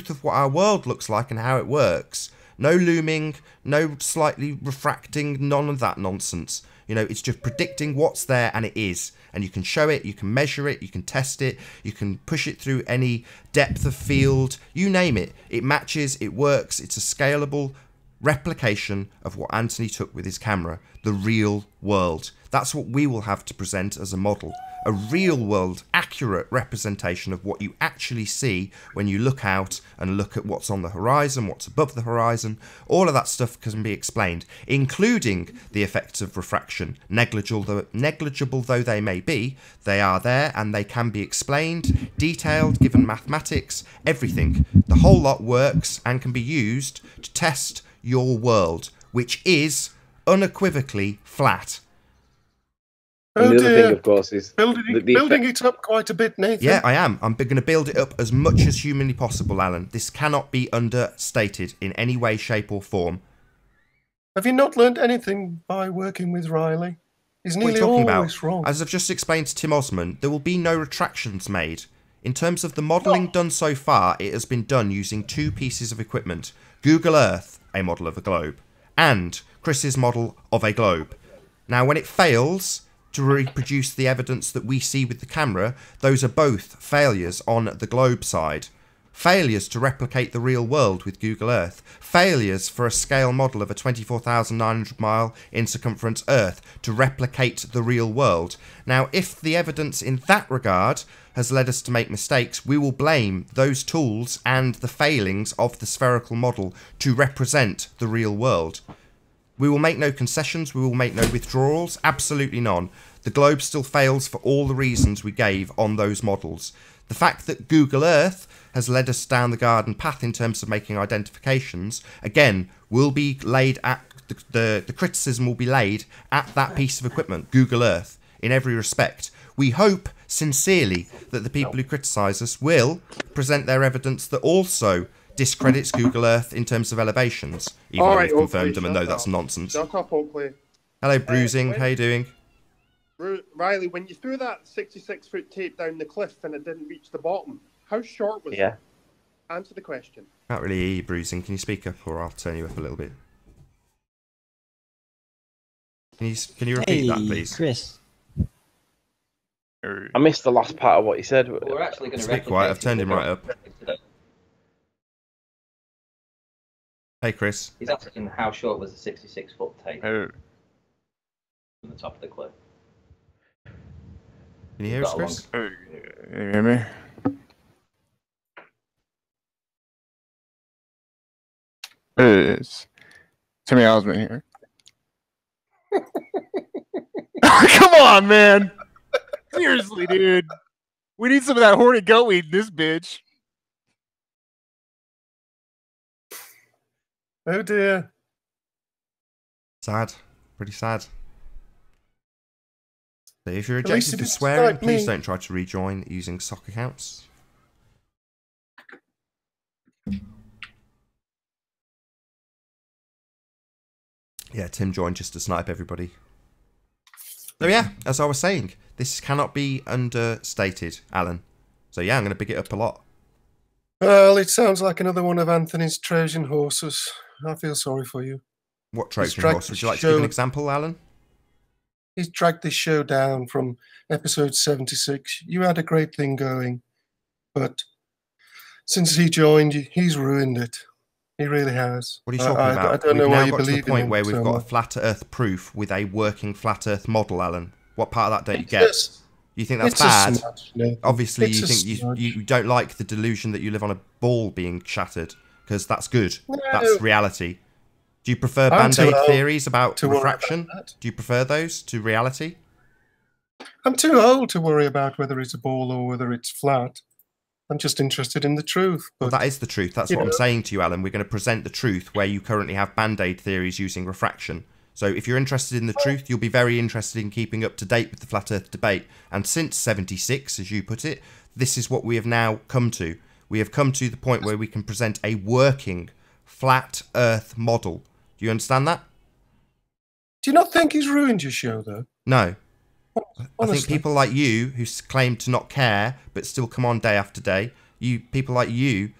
of what our world looks like and how it works. No looming, no slightly refracting, none of that nonsense. You know, it's just predicting what's there, and it is. And you can show it, you can measure it, you can test it, you can push it through any depth of field, you name it. It matches, it works, it's a scalable replication of what Anthony took with his camera, the real world. That's what we will have to present as a model. A real world, accurate representation of what you actually see when you look out and look at what's on the horizon, what's above the horizon. All of that stuff can be explained, including the effects of refraction. Negligible though they may be, they are there and they can be explained, detailed, given mathematics, everything. The whole lot works and can be used to test your world, which is unequivocally flat. And the other thing, of course, is building it up quite a bit, Nathan. Yeah, I am. I'm going to build it up as much as humanly possible, Alan. This cannot be understated in any way, shape or form. Have you not learned anything by working with Riley? He's nearly always wrong. As I've just explained to Tim Osman, there will be no retractions made. In terms of the modelling done so far, it has been done using two pieces of equipment. Google Earth, a model of a globe, and Chris's model of a globe. Now, when it fails to reproduce the evidence that we see with the camera, those are both failures on the globe side. Failures to replicate the real world with Google Earth. Failures for a scale model of a 24,900 mile in circumference Earth to replicate the real world. Now, if the evidence in that regard has led us to make mistakes, we will blame those tools and the failings of the spherical model to represent the real world. We will make no concessions, we will make no withdrawals, absolutely none. The globe still fails for all the reasons we gave on those models. The fact that Google Earth has led us down the garden path in terms of making identifications, again, will be laid at, the criticism will be laid at that piece of equipment, Google Earth, in every respect. We hope, sincerely, that the people who criticise us will present their evidence that also discredits Google Earth in terms of elevations, even though we've confirmed them and know that's nonsense. Shut up, Oakley. Hello, Bruising. How you doing? Riley, when you threw that 66-foot tape down the cliff and it didn't reach the bottom, how short was it? Answer the question. Can't really hear you, Bruising. Can you speak up, or I'll turn you up a little bit? Can you repeat that, please? Chris. I missed the last part of what he said. We're actually going to speak quiet. I've turned him right up. Hey, Chris. He's asking how short was the 66-foot tape from the top of the cliff. Can you hear us, Chris? You hear me? It's Timmy Osmond here. Come on, man. Seriously, dude. We need some of that horny goat weed in this bitch. Oh dear. Sad. Pretty sad. So if you're ejected for swearing, please don't try to rejoin using sock accounts. Yeah, Tim joined just to snipe everybody. So yeah, as I was saying, this cannot be understated, Alan. So yeah, I'm going to big it up a lot. Well, it sounds like another one of Anthony's Trojan horses. I feel sorry for you. What Trojan horse? Would you like to give an example, Alan? He's dragged this show down from episode 76. You had a great thing going, but since he joined, he's ruined it. He really has. What are you talking about? I don't know we've why now you got to the believe in point him where we've so got a much. flat Earth proof with a working flat Earth model, Alan. What part of that don't you It's get? just- You think that's it's a bad? smudge, Nathan. Obviously, It's you a think smudge. you don't like the delusion that you live on a ball being shattered, because that's good. No. That's reality. Do you prefer I'm too Band-Aid old theories about to worry refraction? about that. Do you prefer those to reality? I'm too old to worry about whether it's a ball or whether it's flat. I'm just interested in the truth. But, Well, that is the truth. That's you what I'm know. saying to you, Alan. We're going to present the truth where you currently have Band-Aid theories using refraction. So if you're interested in the truth, you'll be very interested in keeping up to date with the Flat Earth debate. And since 76, as you put it, this is what we have now come to. We have come to the point where we can present a working Flat Earth model. Do you understand that? Do you not think he's ruined your show, though? No. I Honestly. think people like you, who claim to not care, but still come on day after day, people like you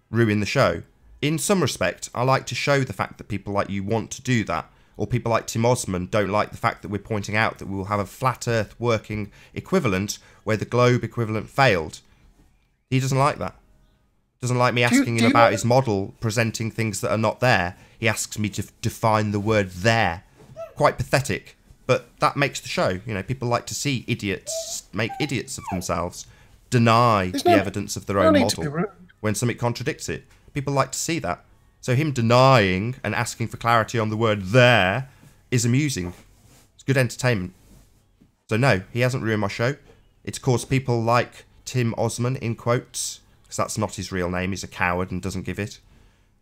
ruin the show. In some respect, I like to show the fact that people like you want to do that. Or people like Tim Osman don't like the fact that we're pointing out that we will have a flat Earth working equivalent where the globe equivalent failed. He doesn't like that. Doesn't like me asking him about his model presenting things that are not there. He asks me to define the word there. Quite pathetic. But that makes the show. You know, people like to see idiots make idiots of themselves. Deny the evidence of their own model when something contradicts it. People like to see that. So him denying and asking for clarity on the word there is amusing. It's good entertainment. So no, he hasn't ruined my show. It's caused people like Tim Osman, in quotes, because that's not his real name, he's a coward and doesn't give it.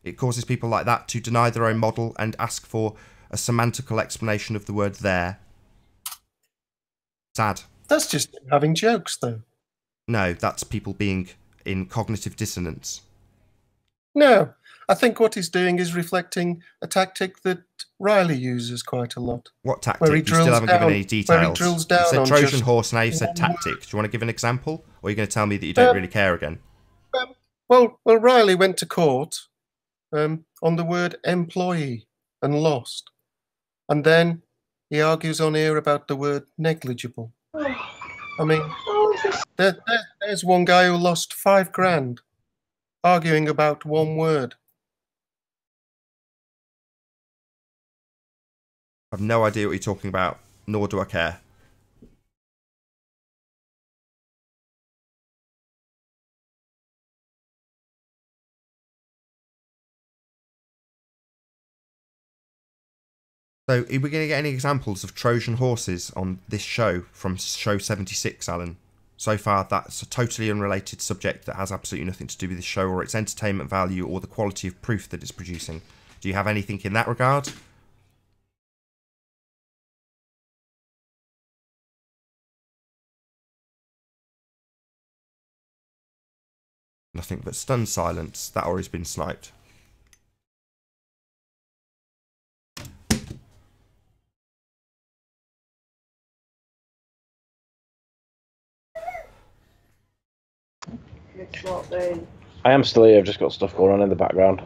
It causes people like that to deny their own model and ask for a semantical explanation of the word there. Sad. That's just having jokes, though. No, that's people being in cognitive dissonance. No, I think what he's doing is reflecting a tactic that Riley uses quite a lot. What tactic? Where he You still haven't given any details. Where he drills down you said on Trojan just horse, now you've said tactic. Do you want to give an example? Or are you going to tell me that you don't really care again? Well, Riley went to court on the word employee and lost. And then he argues on here about the word negligible. I mean, there's one guy who lost $5,000 arguing about one word. I have no idea what you're talking about, nor do I care. So, are we going to get any examples of Trojan horses on this show from show 76, Alan? So far, that's a totally unrelated subject that has absolutely nothing to do with this show or its entertainment value or the quality of proof that it's producing. Do you have anything in that regard? Nothing but stunned silence. That already's been sniped. I am still here. I've just got stuff going on in the background.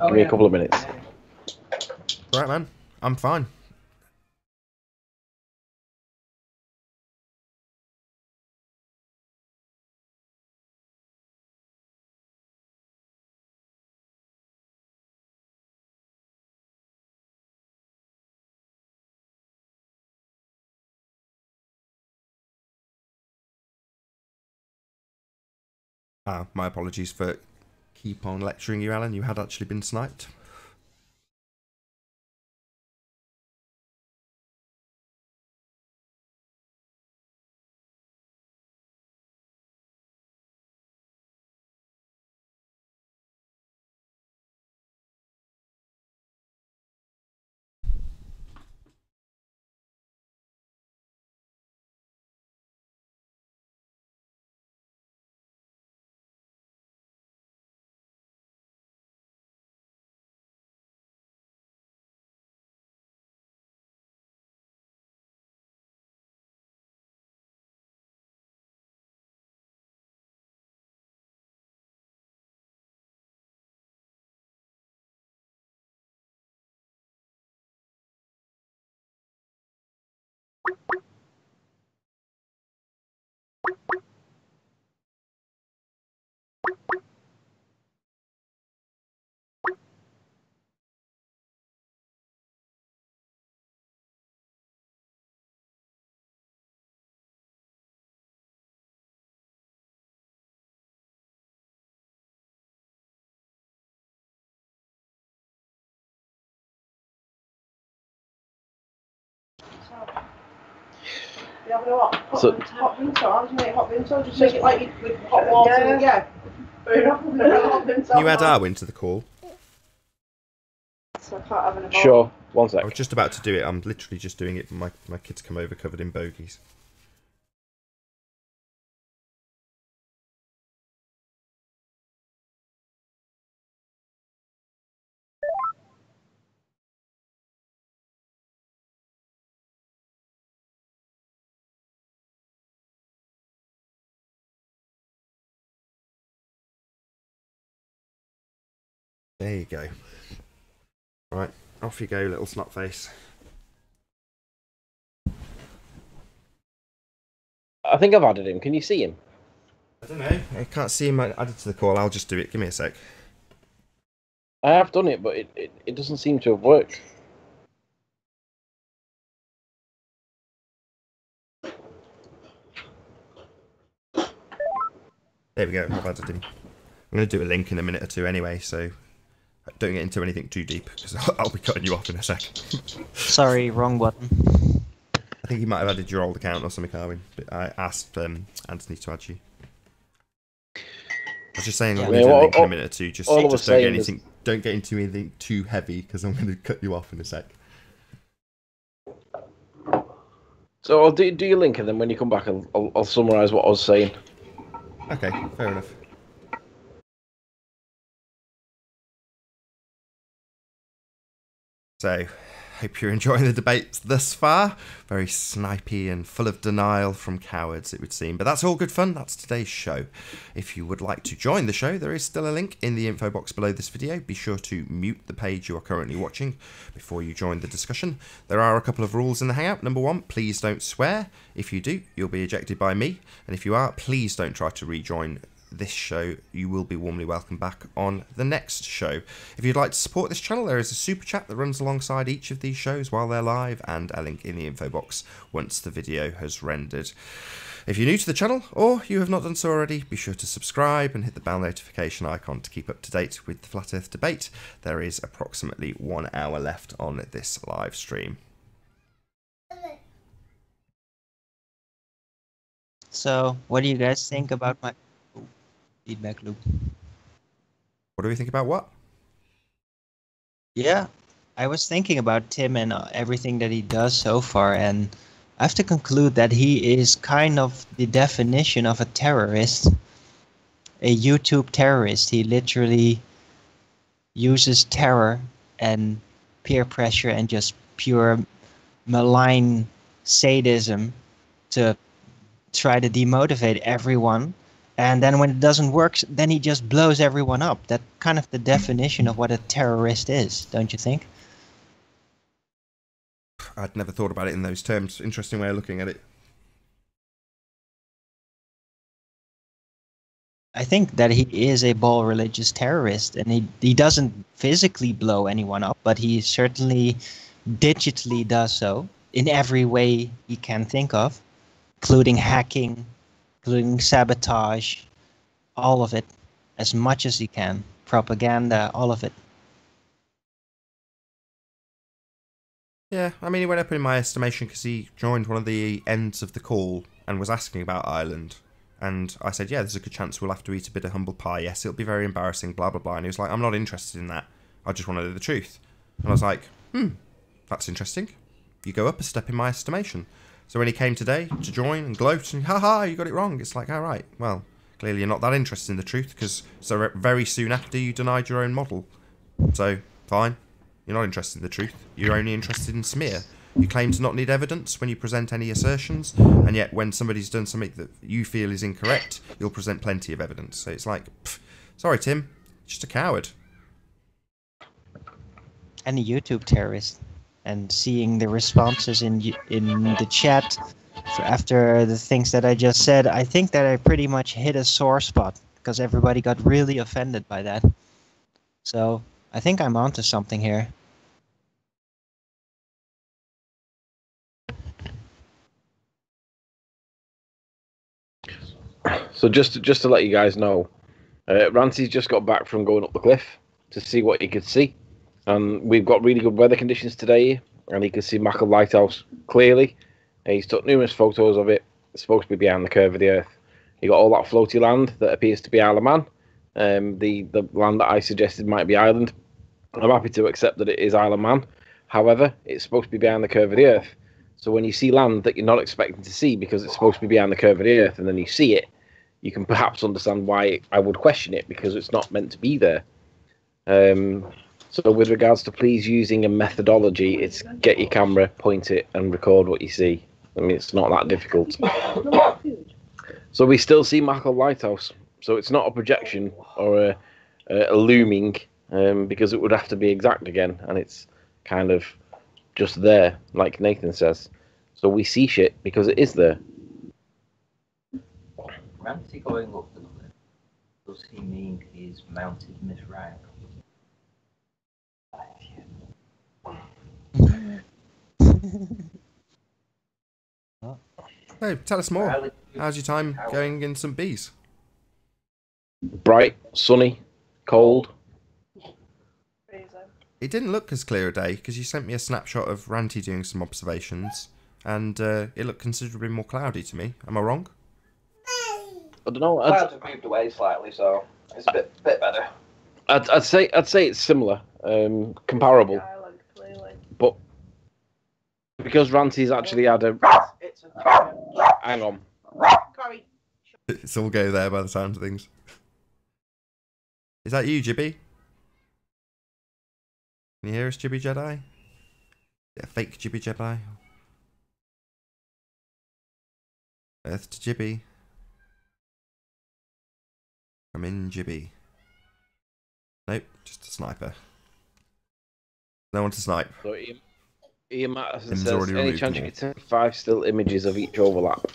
Give me a couple of minutes. Right, man. I'm fine. My apologies for keep on lecturing you, Alan. You had actually been sniped. So, hot vinto. How do you make hot vinto? Just make it like with hot water. Yeah. Can you add Arwen to the call? So I can't have an sure. One sec. I was just about to do it. I'm literally just doing it. My kids come over covered in bogies. There you go. Right, off you go, little snot face. I think I've added him. Can you see him? I don't know. I can't see him added to the call. I'll just do it. Give me a sec. I have done it, but it doesn't seem to have worked. There we go. I've added him. I'm going to do a link in a minute or two anyway, so don't get into anything too deep, because I'll be cutting you off in a sec. Sorry, wrong button. I think you might have added your old account or something, Arwen. But I asked Anthony to add you. I was just saying, I'm going to do a link in a minute or two. Just don't get into anything too heavy, because I'm going to cut you off in a sec. So I'll do your link, and then when you come back, I'll summarise what I was saying. Okay, fair enough. So, hope you're enjoying the debates thus far. Very snipey and full of denial from cowards, it would seem. But that's all good fun. That's today's show. If you would like to join the show, there is still a link in the info box below this video. Be sure to mute the page you are currently watching before you join the discussion. There are a couple of rules in the Hangout. Number one, please don't swear. If you do, you'll be ejected by me. And if you are, please don't try to rejoin this show. You will be warmly welcome back on the next show. If you'd like to support this channel, there is a super chat that runs alongside each of these shows while they're live, and a link in the info box once the video has rendered. If you're new to the channel, or you have not done so already, be sure to subscribe and hit the bell notification icon to keep up to date with the Flat Earth debate. There is approximately 1 hour left on this live stream. So, what do you guys think about my feedback loop? What do we think about what? Yeah, I was thinking about Tim and everything that he does so far, and I have to conclude that he is kind of the definition of a terrorist, a YouTube terrorist. He literally uses terror and peer pressure and just pure malign sadism to try to demotivate everyone. And then when it doesn't work, then he just blows everyone up. That's kind of the definition of what a terrorist is, don't you think? I'd never thought about it in those terms. Interesting way of looking at it. I think that he is a ball religious terrorist, and he doesn't physically blow anyone up, but he certainly digitally does so in every way he can think of, including hacking, including sabotage, all of it, as much as he can, propaganda, all of it. Yeah, I mean, he went up in my estimation because he joined one of the ends of the call and was asking about Ireland. And I said, yeah, there's a good chance we'll have to eat a bit of humble pie. Yes, it'll be very embarrassing, blah, blah, blah. And he was like, I'm not interested in that. I just want to know the truth. And I was like, that's interesting. You go up a step in my estimation. So when he came today to join and gloat and, haha, you got it wrong, it's like, all right, well, clearly you're not that interested in the truth, because so very soon after you denied your own model. So, fine. You're not interested in the truth. You're only interested in smear. You claim to not need evidence when you present any assertions, and yet when somebody's done something that you feel is incorrect, you'll present plenty of evidence. So it's like, sorry, Tim, just a coward. And a YouTube terrorist. And seeing the responses in the chat after the things that I just said, I think that I pretty much hit a sore spot, because everybody got really offended by that. So I think I'm onto something here. So just to let you guys know, Rancy's just got back from going up the cliff to see what he could see. And we've got really good weather conditions today, and he can see Mackle Lighthouse clearly. He's took numerous photos of it. It's supposed to be behind the curve of the Earth. You got all that floaty land that appears to be Isle of Man. The land that I suggested might be Ireland. I'm happy to accept that it is Isle of Man. However, it's supposed to be behind the curve of the Earth. So when you see land that you're not expecting to see because it's supposed to be behind the curve of the Earth, and then you see it, you can perhaps understand why I would question it, because it's not meant to be there. So with regards to please using a methodology, it's get your camera, point it, and record what you see. I mean, it's not that difficult. So we still see Mackle Lighthouse. So it's not a projection or a looming, because it would have to be exact again, and it's kind of just there, like Nathan says. So we see shit because it is there. Ranty going up the cliff, does he mean he's mounted Miss Rank? Hey, tell us more. How's your time going in St. Bees? Bright, sunny, cold. It didn't look as clear a day because you sent me a snapshot of Ranty doing some observations, and it looked considerably more cloudy to me. Am I wrong? I don't know. Clouds have moved away slightly, so it's a bit better. I'd say it's similar, comparable, but because Ranty's actually had a hang on. It's all go there by the sound of things. Is that you, Jibby? Can you hear us, Jibby Jedi? Yeah, fake Jibby Jedi. Earth to Jibby. Come in, Jibby. Nope, just a sniper. No one to snipe. So Ian Matterson Tim's says, already any removed chance you them could take 5 still images of each overlap?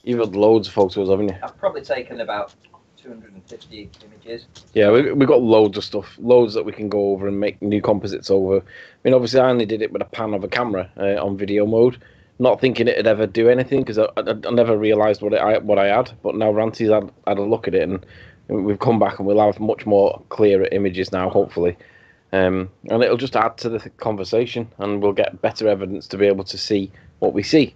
You've got loads of photos, haven't you? I've probably taken about 250 images. Yeah, we've got loads of stuff. Loads that we can go over and make new composites over. I mean, obviously, I only did it with a pan of a camera on video mode. Not thinking it'd ever do anything, because I never realised what I had. But now Ranty's had a look at it, and we've come back and we'll have much more clearer images now, hopefully. And it'll just add to the conversation, and we'll get better evidence to be able to see what we see.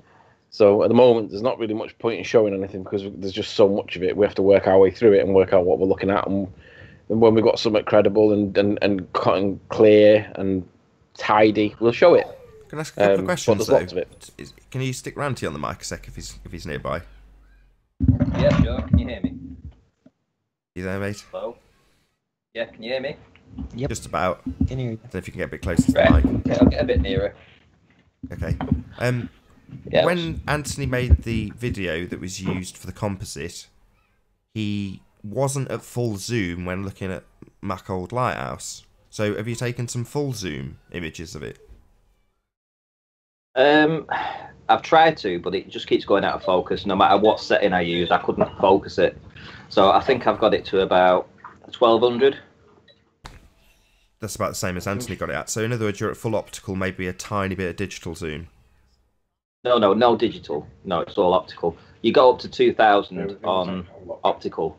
So at the moment, there's not really much point in showing anything because there's just so much of it. We have to work our way through it and work out what we're looking at. And when we've got something credible and clear and tidy, we'll show it. Can I ask a couple of questions? But there's lots of it. Can you stick Ranty on the mic a sec if he's nearby? Yeah, sure. Can you hear me? You there, mate? Hello? Yeah, can you hear me? Yep. Just about. Can hear you. I don't know if you can get a bit closer to the Right. mic. Okay, I'll get a bit nearer. Okay. Yeah, when Anthony made the video that was used for the composite, he wasn't at full zoom when looking at Mackle Lighthouse. So have you taken some full zoom images of it? I've tried to, but it just keeps going out of focus. No matter what setting I use, I couldn't focus it. So I think I've got it to about 1200. That's about the same as Anthony got it at. So in other words, you're at full optical, maybe a tiny bit of digital zoom. No digital. No, it's all optical. You go up to 2000 on optical.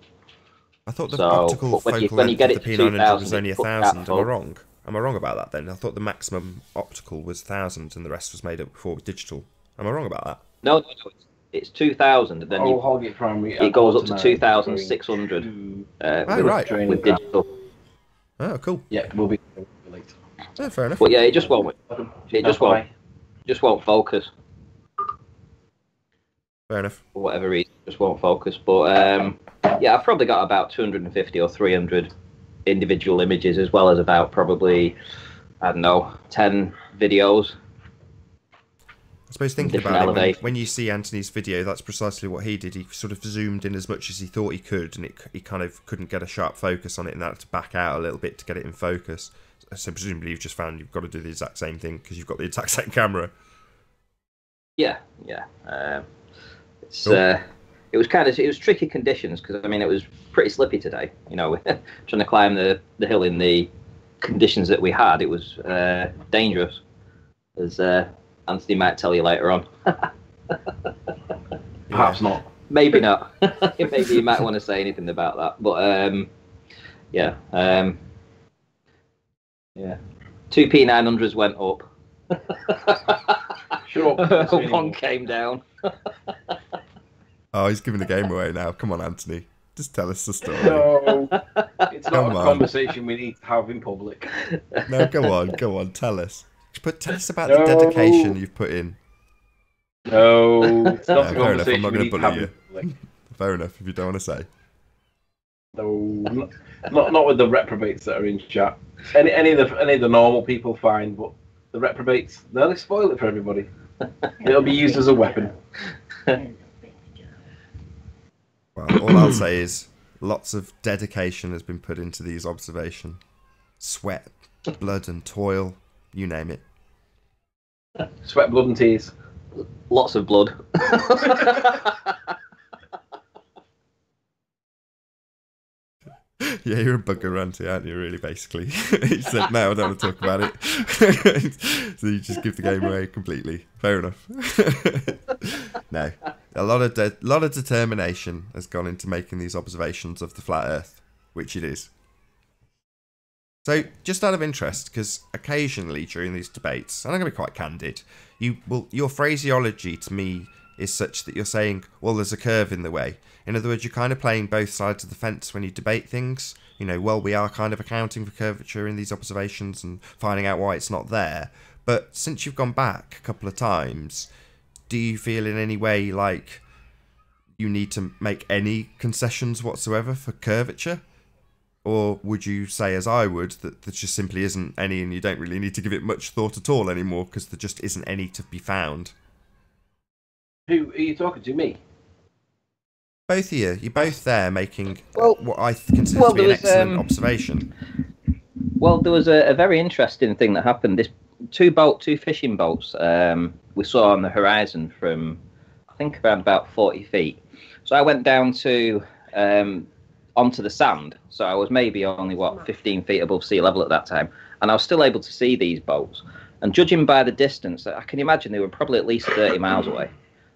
I thought the So, optical but when you focal length get of it the to P900 was 2000, only it puts 1,000. that Am I full. wrong? Am I wrong about that then? I thought the maximum optical was 1,000 and the rest was made up before with digital. Am I wrong about that? No, it's 2000, and then it goes up to 2600 right. with digital. Oh, cool. Yeah, we'll be late. Yeah, fair enough. But yeah, it just won't. It just won't focus Fair enough. for whatever reason. It just won't focus. But yeah, I've probably got about 250 or 300 individual images, as well as about probably, I don't know, 10 videos. I suppose thinking Different about it, elevation. when you see Anthony's video, that's precisely what he did. He sort of zoomed in as much as he thought he could, and he kind of couldn't get a sharp focus on it, and had to back out a little bit to get it in focus. So presumably you've just found you've got to do the exact same thing because you've got the exact same camera. Yeah. It's Cool. it was tricky conditions because I mean it was pretty slippy today. You know, trying to climb the hill in the conditions that we had, it was dangerous, as Anthony might tell you later on. Perhaps not. Maybe not. Maybe you might want to say anything about that. But yeah. 2 P900s went up. Shut up. One came down. Oh, he's giving the game away now. Come on, Anthony. Just tell us the story. No, it's not Come a on. conversation we need to have in public. No, go on. Tell us. Tell us about the dedication you've put in. No, it's not a Fair enough. I'm conversation not we going to need to bully have you. in public. Fair enough, if you don't want to say. No, not with the reprobates that are in chat. Any of the normal people fine, but the reprobates, they'll spoil it for everybody. It'll be used as a weapon. Well, all I'll say is lots of dedication has been put into these observations. Sweat, blood and toil, you name it. Sweat, blood and tears. Lots of blood. Yeah, you're a bugger, Auntie, aren't you, really, basically? He said, no, I don't want to talk about it. So you just give the game away completely. Fair enough. No, a lot of determination has gone into making these observations of the flat Earth, which it is. So, just out of interest, because occasionally during these debates, and I'm going to be quite candid, your phraseology to me is such that you're saying, well, there's a curve in the way. In other words, you're kind of playing both sides of the fence when you debate things. You know, well, we are kind of accounting for curvature in these observations and finding out why it's not there. But since you've gone back a couple of times, do you feel in any way like you need to make any concessions whatsoever for curvature? Or would you say, as I would, that there just simply isn't any and you don't really need to give it much thought at all anymore because there just isn't any to be found? Who are you talking to? Me? Both of you. You're both there making what I consider to be an excellent observation. Well, there was a very interesting thing that happened. This two fishing boats we saw on the horizon from, I think, around about 40 feet. So I went down to onto the sand. So I was maybe only, 15 feet above sea level at that time. And I was still able to see these boats. And judging by the distance, I can imagine they were probably at least 30 miles away.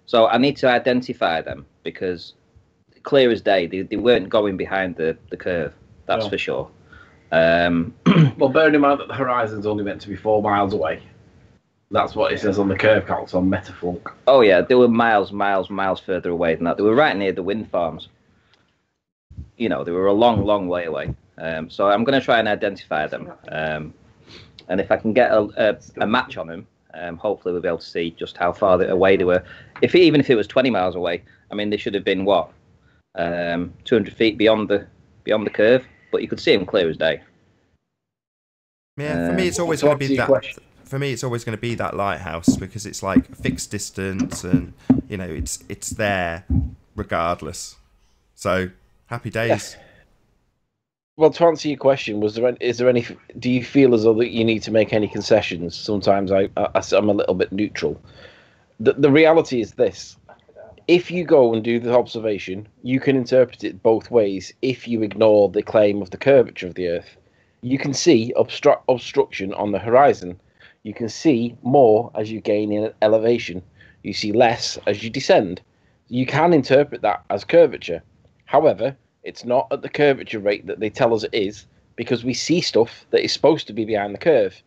So I need to identify them because clear as day, they weren't going behind the curve. That's for sure. Well, bearing in mind that the horizon's only meant to be 4 miles away. That's what it says on the curve calcs on Metaflunk. Oh, yeah. They were miles further away than that. They were right near the wind farms. You know, they were a long, long way away. So I'm going to try and identify them. And if I can get a match on them, hopefully we'll be able to see just how far away they were. Even if it was 20 miles away, I mean, they should have been, 200 feet beyond the curve, but you could see them clear as day. Yeah, for me, it's always going to be that. For me, it's always going to be that lighthouse because it's like a fixed distance, and you know, it's there regardless. So happy days. Yeah. Well, to answer your question, is there any? Do you feel as though that you need to make any concessions? Sometimes I'm a little bit neutral. The reality is this: if you go and do the observation, you can interpret it both ways. If you ignore the claim of the curvature of the Earth, you can see obstruction on the horizon. You can see more as you gain in elevation. You see less as you descend. You can interpret that as curvature. However, it's not at the curvature rate that they tell us it is, because we see stuff that is supposed to be behind the curve.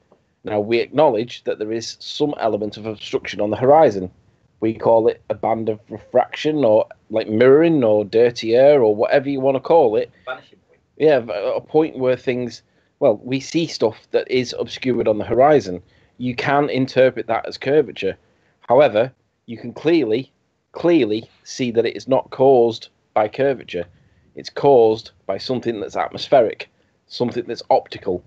Now, we acknowledge that there is some element of obstruction on the horizon. We call it a band of refraction, or like mirroring, or dirty air, or whatever you want to call it. Vanishing point. Yeah, a point where things, well, we see stuff that is obscured on the horizon. You can interpret that as curvature. However, you can clearly see that it is not caused by curvature. It's caused by something that's atmospheric, something that's optical.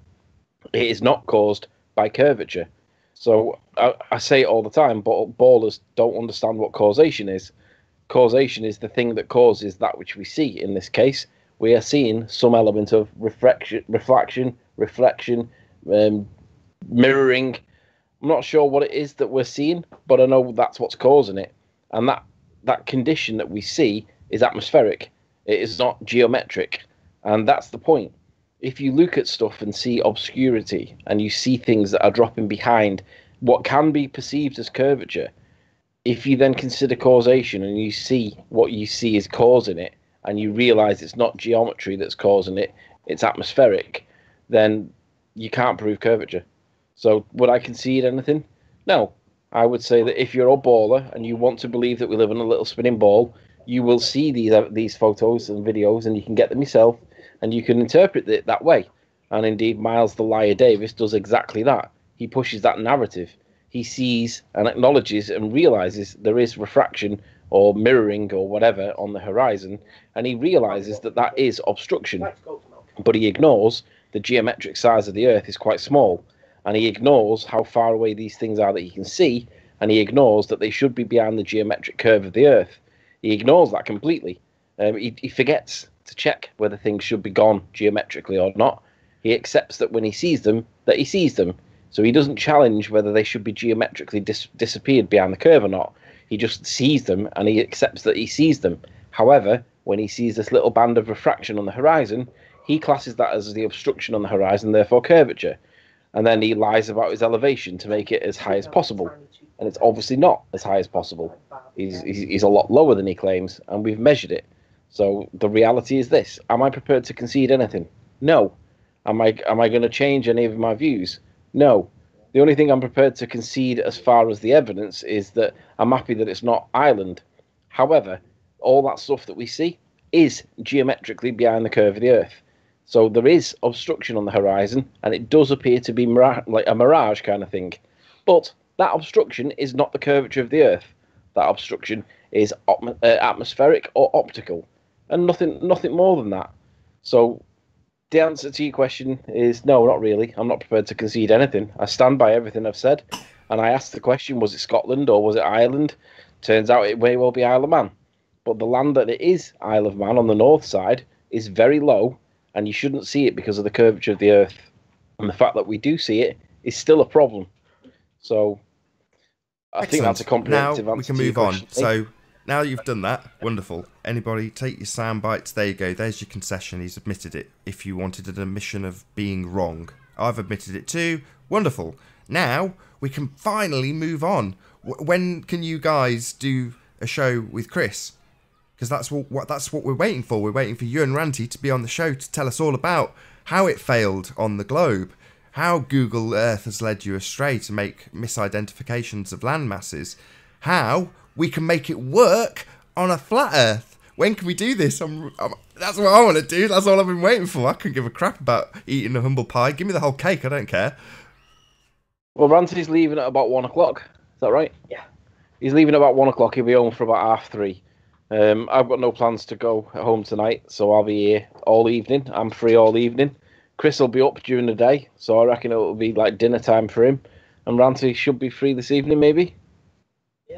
It is not caused by curvature. So I say it all the time, but ballers don't understand what causation is. Causation is the thing that causes that which we see. In this case, we are seeing some element of reflection, mirroring. I'm not sure what it is that we're seeing, but I know that's what's causing it. And that condition that we see is atmospheric. It is not geometric. And that's the point. If you look at stuff and see obscurity, and you see things that are dropping behind what can be perceived as curvature, if you then consider causation and you see what you see is causing it, and you realize it's not geometry that's causing it, it's atmospheric, then you can't prove curvature. So would I concede anything? No. I would say that if you're a baller and you want to believe that we live in a little spinning ball, you will see these photos and videos, and you can get them yourself, and you can interpret it that way. And indeed, Miles the Liar Davis does exactly that. He pushes that narrative. He sees and acknowledges and realizes there is refraction or mirroring or whatever on the horizon, and he realizes that that is obstruction. But he ignores the geometric size of the Earth is quite small, and he ignores how far away these things are that he can see, and he ignores that they should be behind the geometric curve of the Earth. He ignores that completely. He forgets to check whether things should be gone geometrically or not. He accepts that when he sees them, that he sees them. So he doesn't challenge whether they should be geometrically disappeared behind the curve or not. He just sees them, and he accepts that he sees them. However, when he sees this little band of refraction on the horizon, he classes that as the obstruction on the horizon, therefore curvature. And then he lies about his elevation to make it as high as possible. And it's obviously not as high as possible. He's a lot lower than he claims, and we've measured it. So the reality is this. Am I prepared to concede anything? No. Am I going to change any of my views? No. The only thing I'm prepared to concede as far as the evidence is that I'm happy that it's not Ireland. However, all that stuff that we see is geometrically behind the curve of the Earth. So there is obstruction on the horizon, and it does appear to be like a mirage kind of thing. But that obstruction is not the curvature of the Earth. That obstruction is atmospheric or optical, and nothing more than that. So the answer to your question is no, not really. I'm not prepared to concede anything. I stand by everything I've said. And I asked the question, was it Scotland or was it Ireland? Turns out it may well be Isle of Man. But the land that it is Isle of Man on the north side is very low, and you shouldn't see it because of the curvature of the Earth. And the fact that we do see it is still a problem. So I think that's a comprehensive now answer. We can move on. So now you've done that, wonderful. Anybody take your sound bites? There you go. There's your concession. He's admitted it. If you wanted an admission of being wrong, I've admitted it too. Wonderful. Now we can finally move on. When can you guys do a show with Chris? Because that's what we're waiting for. We're waiting for you and Ranty to be on the show to tell us all about how it failed on the globe, how Google Earth has led you astray to make misidentifications of land masses, how we can make it work on a flat Earth. When can we do this? That's what I want to do. That's all I've been waiting for. I couldn't give a crap about eating a humble pie. Give me the whole cake. I don't care. Well, Ranty's leaving at about 1 o'clock. Is that right? Yeah. He's leaving at about 1 o'clock. He'll be home for about 3:30. I've got no plans to go at home tonight, so I'll be here all evening. I'm free all evening. Chris will be up during the day, so I reckon it'll be like dinner time for him. And Ranty should be free this evening, maybe.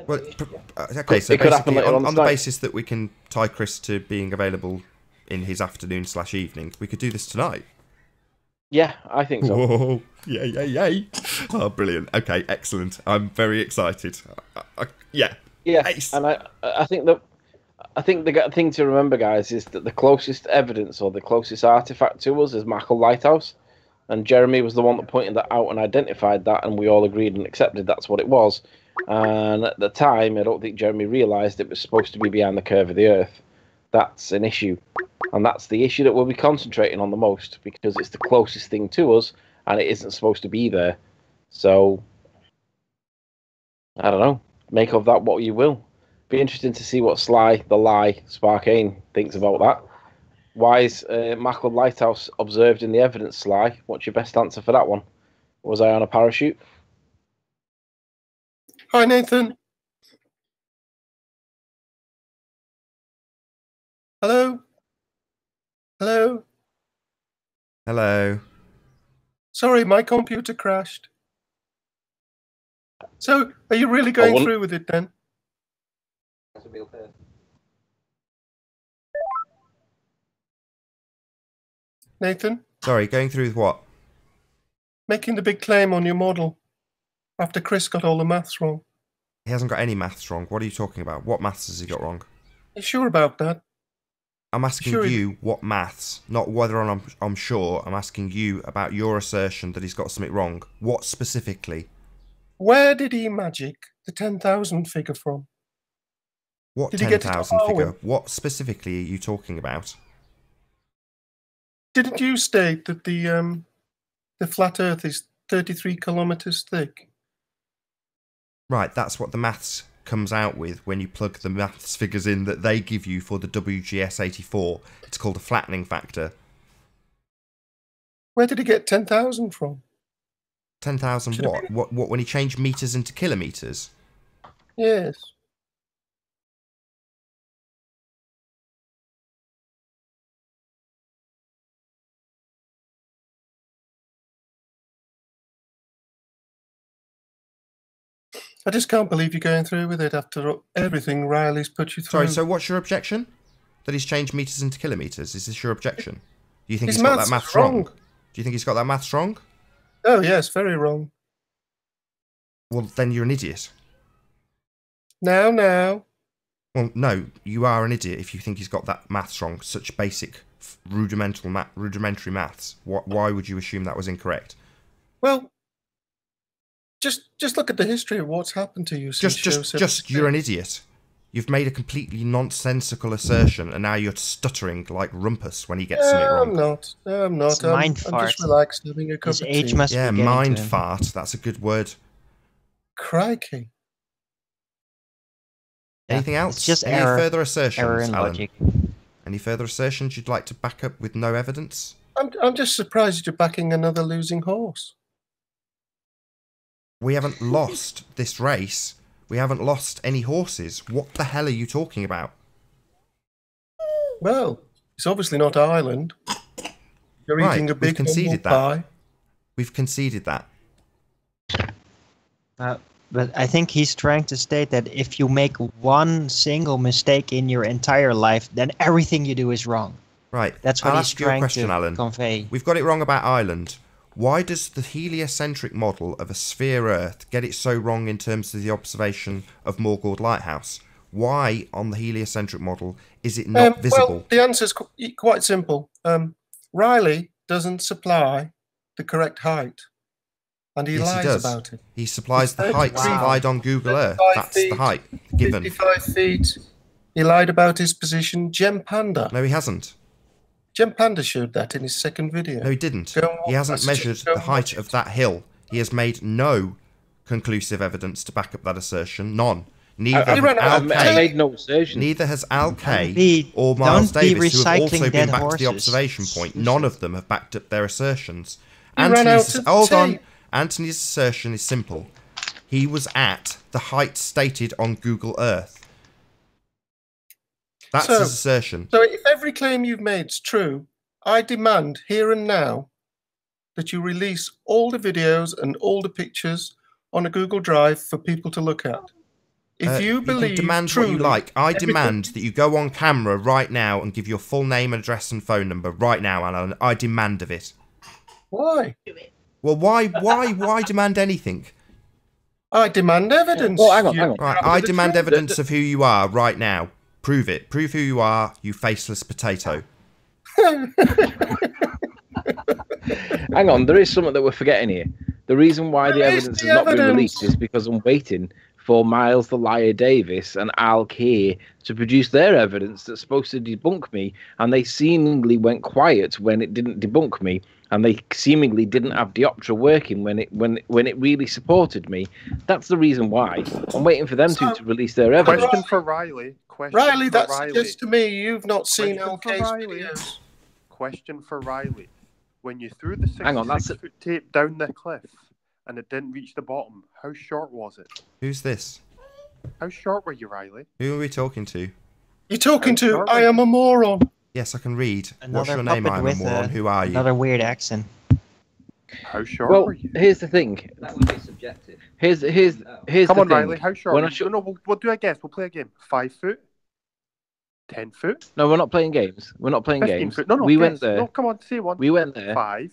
Well, okay, so basically, on the basis that we can tie Chris to being available in his afternoon/evening, we could do this tonight. Yeah, I think so. Whoa, yay. Oh, brilliant. Okay, excellent. I'm very excited. Yeah. Ace. And I think the thing to remember, guys, is that the closest evidence or the closest artifact to us is Mackle Lighthouse. And Jeremy was the one that pointed that out and identified that, and we all agreed and accepted that's what it was. And at the time, I don't think Jeremy realised it was supposed to be behind the curve of the Earth. That's an issue. And that's the issue that we'll be concentrating on the most, because it's the closest thing to us, and it isn't supposed to be there. So, I don't know. Make of that what you will. Be interesting to see what Sly, the Lie, Sparkane thinks about that. Why is Mackle Lighthouse observed in the evidence, Sly? What's your best answer for that one? Was I on a parachute? Hi, Nathan. Hello? Hello? Hello. Sorry, my computer crashed. So, are you really going through with it then? Nathan? Sorry, going through with what? Making the big claim on your model after Chris got all the maths wrong. He hasn't got any maths wrong. What are you talking about? What maths has he got wrong? Are you sure about that? I'm asking you what maths, not whether I'm sure. I'm asking you about your assertion that he's got something wrong. What specifically? Where did he magic the 10,000 figure from? What 10,000 figure? What specifically are you talking about? Didn't you state that the flat Earth is 33 kilometers thick? Right, that's what the maths comes out with when you plug the maths figures in that they give you for the WGS84. It's called a flattening factor. Where did he get 10,000 from? 10,000 what? What? When he changed meters into kilometers? Yes. I just can't believe you're going through with it after everything Riley's put you through. Sorry, so what's your objection? That he's changed meters into kilometers? Is this your objection? Do you think His he's got that maths maths is wrong? wrong. Do you think he's got that maths wrong? Oh, yes, very wrong. Well, then you're an idiot. Now. Well, no, you are an idiot if you think he's got that maths wrong. Such basic, rudimentary maths. Why would you assume that was incorrect? Well, just look at the history of what's happened to you. Just, you're an idiot. You've made a completely nonsensical assertion, and now you're stuttering like Rumpus when he gets something wrong. No, I'm not. It's mind I'm fart. just relaxed, having a cup His of age tea. must Yeah, be getting mind to him. fart. That's a good word. Crikey. Anything else? It's just Any error further assertions, in Alan? logic. Any further assertions you'd like to back up with no evidence? I'm just surprised you're backing another losing horse. We haven't lost this race. We haven't lost any horses. What the hell are you talking about? Well, it's obviously not Ireland. You're Right, eating a we've big conceded humble that. pie. We've conceded that. But I think he's trying to state that if you make one single mistake in your entire life, then everything you do is wrong. Right. That's what I'll he's ask you a trying question, to Alan. convey. We've got it wrong about Ireland. Why does the heliocentric model of a sphere Earth get it so wrong in terms of the observation of Morgord Lighthouse? Why, on the heliocentric model, is it not visible? Well, the answer's quite simple. Riley doesn't supply the correct height, and he Yes, lies he does. about it. He supplies the 30 height feet. supplied on Google Earth. 35 That's the feet, height given. 55 feet. He lied about his position. Gem Panda. No, he hasn't. Gem Panda showed that in his second video. No, he didn't. Go and He hasn't watch- measured go the and height watch of it. that hill. He has made no conclusive evidence to back up that assertion. None. Neither I has ran out I of Al Kay. made no assertion. Neither has Al Kay be- or Miles don't be Davis, who have also recycling been dead back to the horses. observation point. None of them have backed up their assertions. He ran out of Hold on. tape. Anthony's assertion is simple. He was at the height stated on Google Earth. That's So- his assertion. So if every claim you've made is true, I demand here and now that you release all the videos and all the pictures on a Google Drive for people to look at. If you can believe demand truly, what you like. I everything- demand that you go on camera right now and give your full name, address, and phone number right now, Alan. I demand of it. Why? Well, why demand anything? I demand evidence. Well, hang on. Right, I demand evidence of who you are right now. Prove it. Prove who you are, you faceless potato. Hang on, there is something that we're forgetting here. The reason why the Where is evidence the has not been evidence? released is because I'm waiting for Miles the Liar Davis and Al Kay to produce their evidence that's supposed to debunk me, and they seemingly went quiet when it didn't debunk me, and they seemingly didn't have Dioptra working when it really supported me. That's the reason why. I'm waiting for them So- to release their evidence. Question for Riley. Riley, for that Riley. suggests to me you've not seen Question for LK's Riley. videos. Question for Riley. When you threw the Hang on, that's 66-foot tape down the cliff and it didn't reach the bottom, how short was it? Who's this? How short were you, Riley? Who are we talking to? You're talking to Sorry. I am a moron. Yes, I can read. What's Another your name, puppet I'm a with moron? Who are you? Another weird accent. How short Well, were you? here's the thing. That would be subjective. Here's Come the on, thing. Riley. How short? When Were I you? show- No, we'll do a guess. We'll play a game. 5 foot. 10 foot. No, we're not playing games. We're not playing 15 games. foot. No, we guess. went there. No, come on, say one. We went there. 5,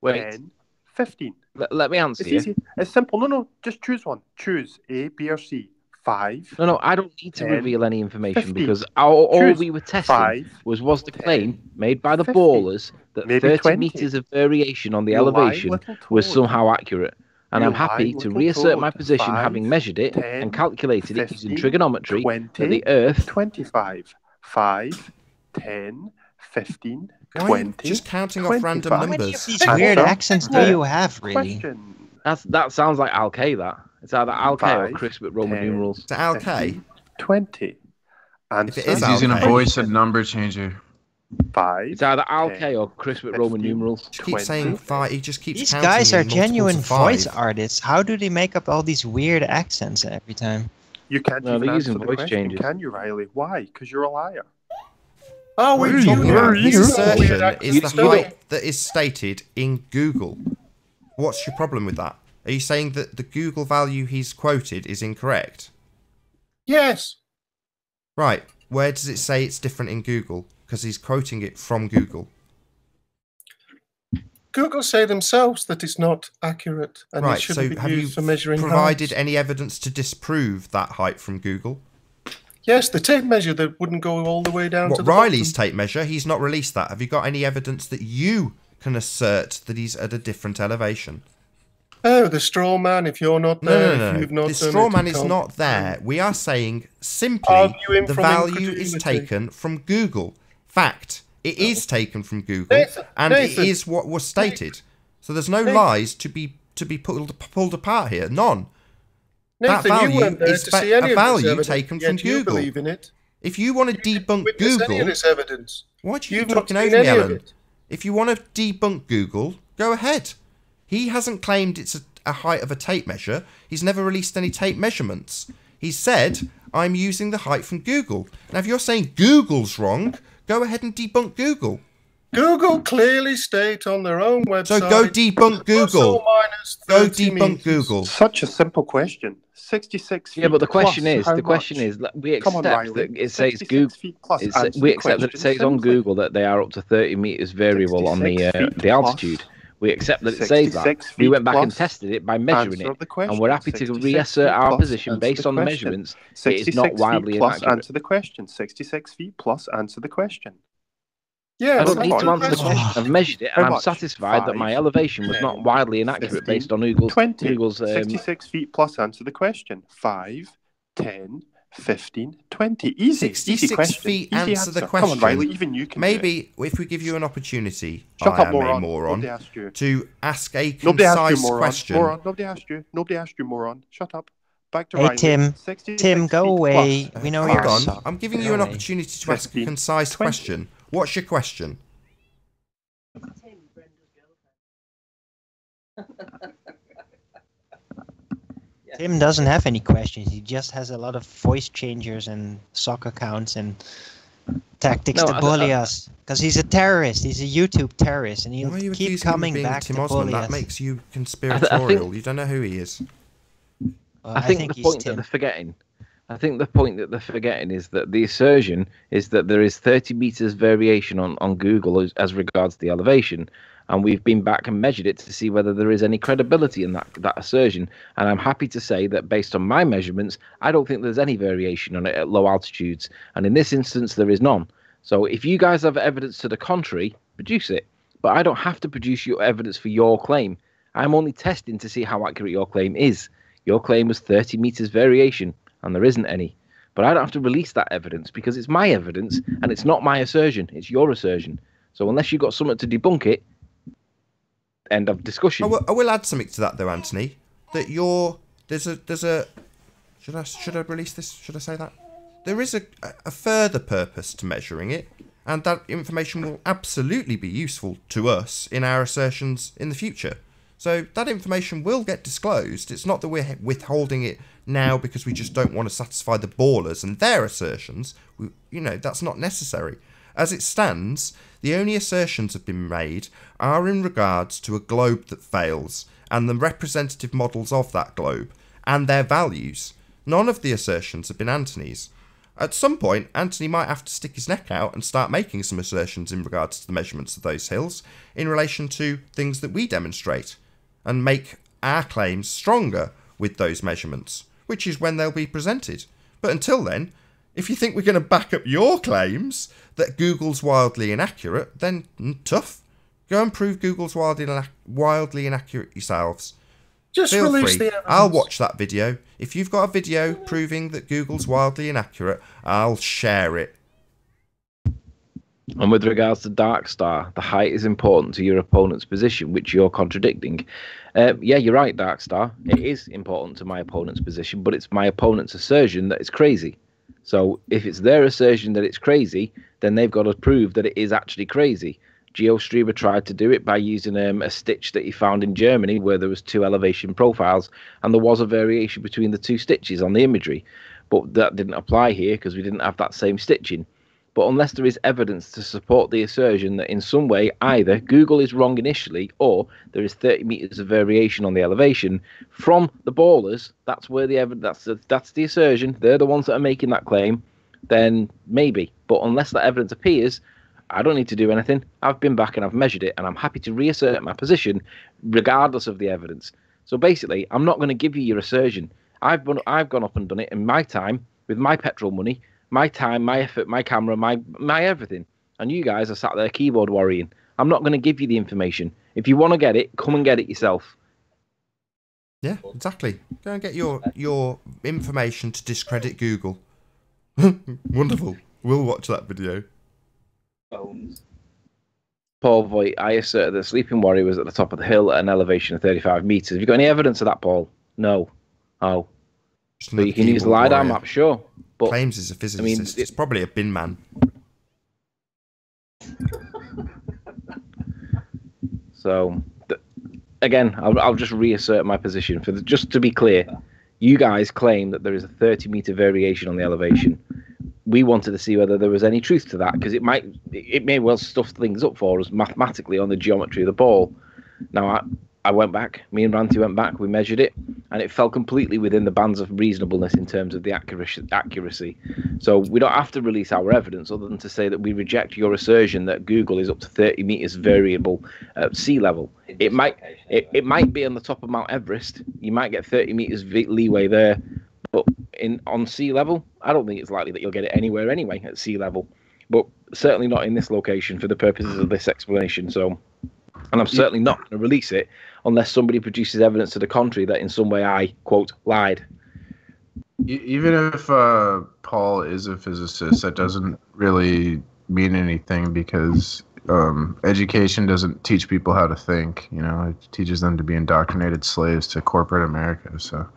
Wait. 10, 15. Let me answer It's you. easy. It's simple. No, just choose one. Choose A, B, or C. 5. No, I don't need to 10, reveal any information 15. because all Choose we were testing 5, was the 10, claim made by the 15, ballers that maybe 30 20. meters of variation on the You lying elevation little was toad. somehow accurate. And You I'm happy lying to little reassert my toad. position 5, having measured it 10, and calculated it using 15, trigonometry 20, that the Earth 25. 5, 10, 15, Why are you 20. just counting off random 25. numbers? These Answer weird accents do the you have, really? Question. that sounds like Al Kay, that. It's either Al K or 5, Chris with Roman 10, numerals. Is it Al K? 15, 20. If it is He's Al using a K. voice and number changer. 5. It's either Al 10, K or Chris with Roman 15, numerals. He keeps saying 5. He just keeps These counting guys are in multiples genuine of 5. voice artists. How do they make up all these weird accents every time? You can't No, even they're answer using the voice question, changes. can you, Riley? Why? Because you're a liar. Oh, What are we you do talking know. about? His assertion Weird is the accents, don't height that is stated in Google. What's your problem with that? Are you saying that the Google value he's quoted is incorrect? Yes. Right. Where does it say it's different in Google? Because he's quoting it from Google. Google say themselves that it's not accurate and it Right. So shouldn't be have you used for measuring provided heights. any evidence to disprove that height from Google? Yes, the tape measure that wouldn't go all the way down to What, the Riley's bottom. tape measure? He's not released that. Have you got any evidence that you can assert that he's at a different elevation? Oh, the straw man, if you're not there, if you've not The done straw it, man you is can't not there. We are saying simply argue him the from value is incredulity. taken from Google. Fact. It is taken from Google, Nathan, and Nathan. it is what was stated. So there's no lies to be pulled apart here. None. Nathan, that value you weren't there is to see any a of this value evidence, taken yet from you Google. believe in it. If you want to debunk Witness any of Google, this evidence. why do you You've keep not talking seen over me, any of Ellen? it. If you want to debunk Google, go ahead. He hasn't claimed it's a height of a tape measure. He's never released any tape measurements. He said, I'm using the height from Google. Now, if you're saying Google's wrong, go ahead and debunk Google. Google clearly state on their own website. So go debunk Google. Go debunk Google. Such a simple question. 66 feet. Yeah, but the question plus, is, how the question much? is, we Come on, accept Riley. that it says 66 Google. feet plus. Answer We the accept that it question says on simply. Google that they are up to 30 meters variable on the 66 feet the altitude. plus. We accept that it says that. 66 We went back and plus. tested it by measuring Answer it, the question. and we're happy to 66 reassert our plus. position Answer based the on the question. measurements. It is 66 not feet wildly plus. inaccurate. Answer the question. 66 feet plus. Answer the question. Yeah, I don't need to much? answer the question. I've measured it, How and I'm much? satisfied that my 5, elevation was 10, not wildly inaccurate 15, based on Google's 66 feet plus. Answer the question. 5, 10, 15, 20. Easy. 66 easy question. feet, Easy answer the Come on, question. Riley. Even you can do it. Maybe if we give you an opportunity, Shut I up, am moron. a moron, Nobody asked you. to ask a Nobody asked you, concise moron. question. Moron. Nobody asked you. Nobody asked you, moron. Shut up. Back to Hey, Riley. Tim. 66 Tim, go feet away. plus. We know Hold you're on, suck. I'm giving Go you an away. opportunity to ask a 15, concise 20. question. What's your question? Tim doesn't have any questions. He just has a lot of voice changers and sock accounts and tactics No, to bully us. Because he's a terrorist. He's a YouTube terrorist, and he'll Why are you keep accusing him of coming being back Tim to Osmond? bully That us. makes you conspiratorial. You don't know who he is. Well, I think the he's point that Tim. they're forgetting. I think the point that they're forgetting is that the assertion is that there is 30 meters variation on Google as regards the elevation, and we've been back and measured it to see whether there is any credibility in that assertion. And I'm happy to say that based on my measurements, I don't think there's any variation on it at low altitudes, and in this instance, there is none. So if you guys have evidence to the contrary, produce it. But I don't have to produce your evidence for your claim. I'm only testing to see how accurate your claim is. Your claim was 30 meters variation, and there isn't any. But I don't have to release that evidence because it's my evidence, and it's not my assertion. It's your assertion. So unless you've got something to debunk it, end of discussion. I will add something to that though, Anthony. That there's a should I release this? Should I say that? There is a further purpose to measuring it, and that information will absolutely be useful to us in our assertions in the future. So that information will get disclosed. It's not that we're withholding it now because we just don't want to satisfy the ballers and their assertions. That's not necessary. As it stands, the only assertions that have been made are in regards to a globe that fails and the representative models of that globe and their values. None of the assertions have been Anthony's. At some point, Anthony might have to stick his neck out and start making some assertions in regards to the measurements of those hills in relation to things that we demonstrate and make our claims stronger with those measurements, which is when they'll be presented. But until then, if you think we're going to back up your claims that Google's wildly inaccurate, then tough. Go and prove Google's wildly inaccurate yourselves. Just Feel release free. the evidence. I'll watch that video. If you've got a video proving that Google's wildly inaccurate, I'll share it. And with regards to Dark Star, the height is important to your opponent's position, which you're contradicting. Yeah, you're right, Dark Star. It is important to my opponent's position, but it's my opponent's assertion that it's crazy. So if it's their assertion that it's crazy, then they've got to prove that it is actually crazy. GeoStreamer tried to do it by using a stitch that he found in Germany where there was 2 elevation profiles, and there was a variation between the 2 stitches on the imagery. But that didn't apply here because we didn't have that same stitching. But unless there is evidence to support the assertion that in some way either Google is wrong initially or there is 30 meters of variation on the elevation from the ballers, that's where the evidence, that's the assertion, they're the ones that are making that claim, then maybe. But unless that evidence appears, I don't need to do anything. I've been back and I've measured it, and I'm happy to reassert my position regardless of the evidence. So basically, I'm not going to give you your assertion. I've gone up and done it in my time with my petrol money, my time, my effort, my camera, my everything. And you guys are sat there keyboard worrying. I'm not going to give you the information. If you want to get it, come and get it yourself. Yeah, exactly. Go and get your information to discredit Google. Wonderful. We'll watch that video. Paul Voigt, I assert that Sleeping Warrior was at the top of the hill at an elevation of 35 meters. Have you got any evidence of that, Paul? No. Oh. So you can use the LiDAR map, sure. But claims he's a physicist. It's probably a bin man. So, again, I'll just reassert my position. Just to be clear, you guys claim that there is a 30-meter variation on the elevation. We wanted to see whether there was any truth to that, because it may well stuff things up for us mathematically on the geometry of the ball. Now, I went back, me and Ranty went back, we measured it, and it fell completely within the bands of reasonableness in terms of the accuracy. So we don't have to release our evidence other than to say that we reject your assertion that Google is up to 30 meters variable at sea level. It might be on the top of Mount Everest. You might get 30 meters leeway there, but on sea level, I don't think it's likely that you'll get it anywhere anyway at sea level. But certainly not in this location for the purposes of this explanation. So, and I'm certainly not going to release it unless somebody produces evidence to the contrary that in some way I, quote, lied. Even if Paul is a physicist, that doesn't really mean anything, because education doesn't teach people how to think. You know, it teaches them to be indoctrinated slaves to corporate America. So.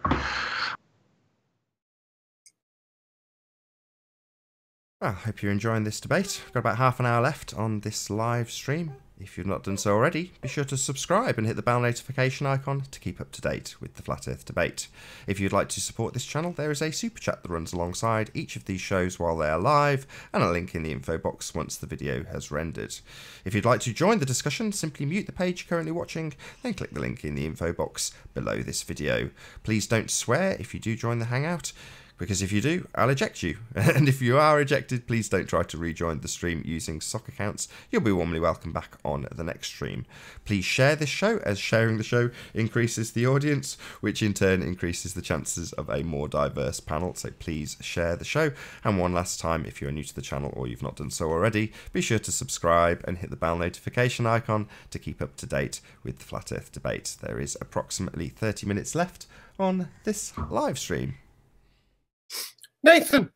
Well, I hope you're enjoying this debate. We've got about half an hour left on this live stream. If you've not done so already, be sure to subscribe and hit the bell notification icon to keep up to date with the Flat Earth debate. If you'd like to support this channel, there is a super chat that runs alongside each of these shows while they are live, and a link in the info box once the video has rendered. If you'd like to join the discussion, simply mute the page you're currently watching, then click the link in the info box below this video. Please don't swear if you do join the Hangout, because if you do, I'll eject you. And if you are ejected, please don't try to rejoin the stream using sock accounts. You'll be warmly welcome back on the next stream. Please share this show, as sharing the show increases the audience, which in turn increases the chances of a more diverse panel. So please share the show. And one last time, if you're new to the channel or you've not done so already, be sure to subscribe and hit the bell notification icon to keep up to date with the Flat Earth debate. There is approximately 30 minutes left on this live stream. Nathan,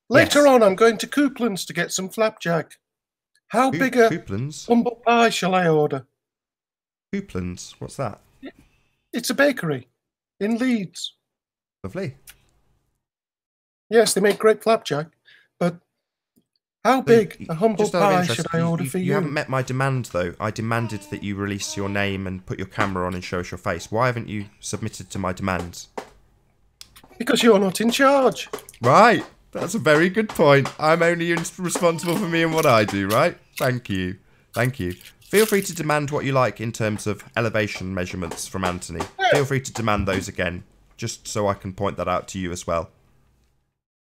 later on I'm going to Coupland's to get some flapjack. How big a humble pie shall I order? Coupland's? What's that? It's a bakery in Leeds. Lovely. Yes, they make great flapjack, but how big a humble pie should I order for you? You haven't met my demand, though. I demanded that you release your name and put your camera on and show us your face. Why haven't you submitted to my demands? Because you're not in charge. Right. That's a very good point. I'm only responsible for me and what I do, right? Thank you. Thank you. Feel free to demand what you like in terms of elevation measurements from Anthony. Feel free to demand those again, just so I can point that out to you as well.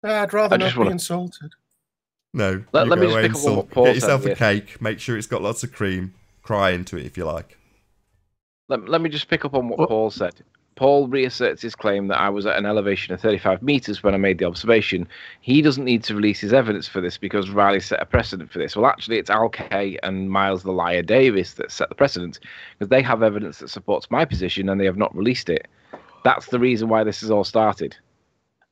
I'd rather not be insulted. No. Let me just pick up on what Paul Get yourself said, a cake. Make sure it's got lots of cream. Cry into it if you like. Let me just pick up on what Paul said. Paul reasserts his claim that I was at an elevation of 35 meters when I made the observation. He doesn't need to release his evidence for this because Riley set a precedent for this. Well, actually, it's Al Kay and Miles the Liar Davis that set the precedent, because they have evidence that supports my position and they have not released it. That's the reason why this has all started.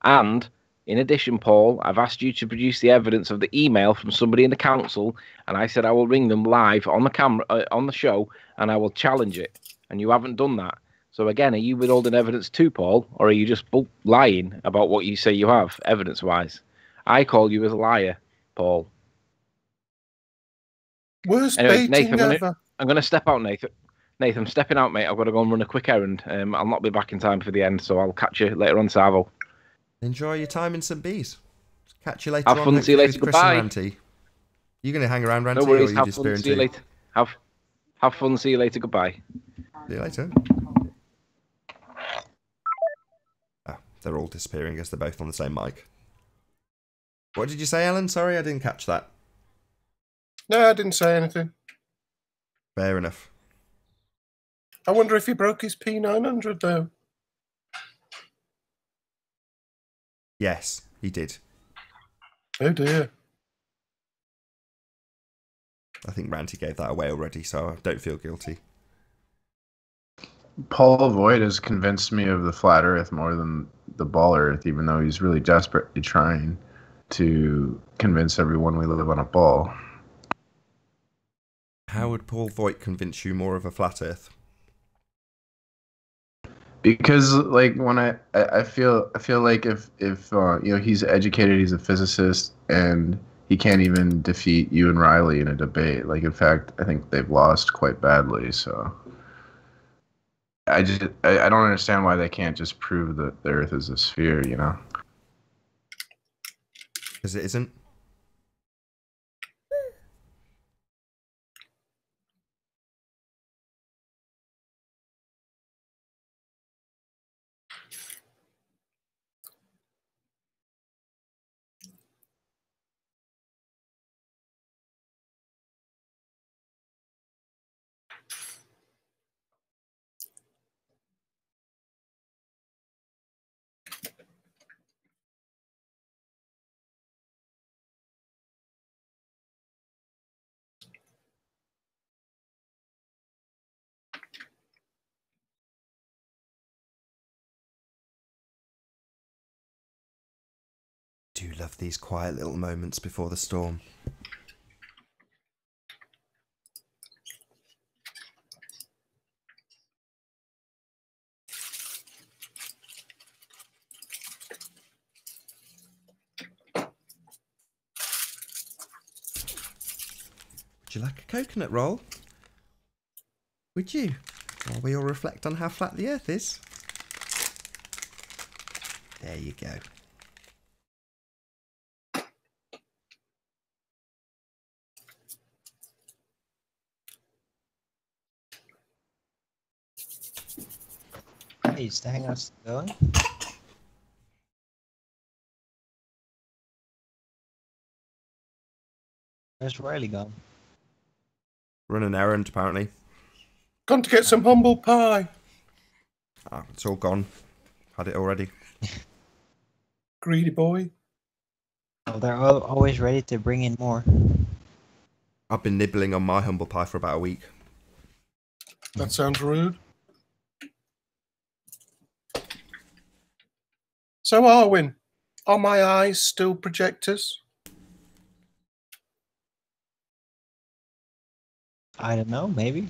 And In addition, Paul, I've asked you to produce the evidence of the email from somebody in the council, and I said I will ring them live on the camera, on the show, and I will challenge it. And you haven't done that. So again, are you withholding evidence too, Paul, or are you just lying about what you say you have, evidence-wise? I call you as a liar, Paul. Worst Anyway, baiting Nathan, ever. I'm going to step out, Nathan. Nathan, I'm stepping out, mate. I've got to go and run a quick errand. I'll not be back in time for the end, so I'll catch you later on, Savo. Enjoy your time in St. Bees. Catch you later have on. Fun, see you later. With Chris Goodbye. and Ranty. You going to hang around, Ranty, no worries, or are you have disappearing fun, see you later. Have fun, see you later. Goodbye. See you later. Ah, they're all disappearing as they're both on the same mic. What did you say, Ellen? Sorry, I didn't catch that. No, I didn't say anything. Fair enough. I wonder if he broke his P900, though. Yes, he did. Oh, dear. I think Ranty gave that away already, so I don't feel guilty. Paul Voigt has convinced me of the flat Earth more than the ball Earth, even though he's really desperately trying to convince everyone we live on a ball. How would Paul Voigt convince you more of a flat Earth? Because like when I feel like if you know, he's educated, he's a physicist, and he can't even defeat you and Riley in a debate. Like, in fact, I think they've lost quite badly. So I don't understand why they can't just prove that the Earth is a sphere. You know, because it isn't. I do love these quiet little moments before the storm. Would you like a coconut roll? Would you? While we all reflect on how flat the Earth is. There you go. Hey, is the hangout still going? Where's Riley gone? Run an errand, apparently. Gone to get some humble pie. Ah, it's all gone. Had it already. Greedy boy. Oh, they're always ready to bring in more. I've been nibbling on my humble pie for about a week. That sounds rude. So, Arwin, are my eyes still projectors? I don't know, maybe.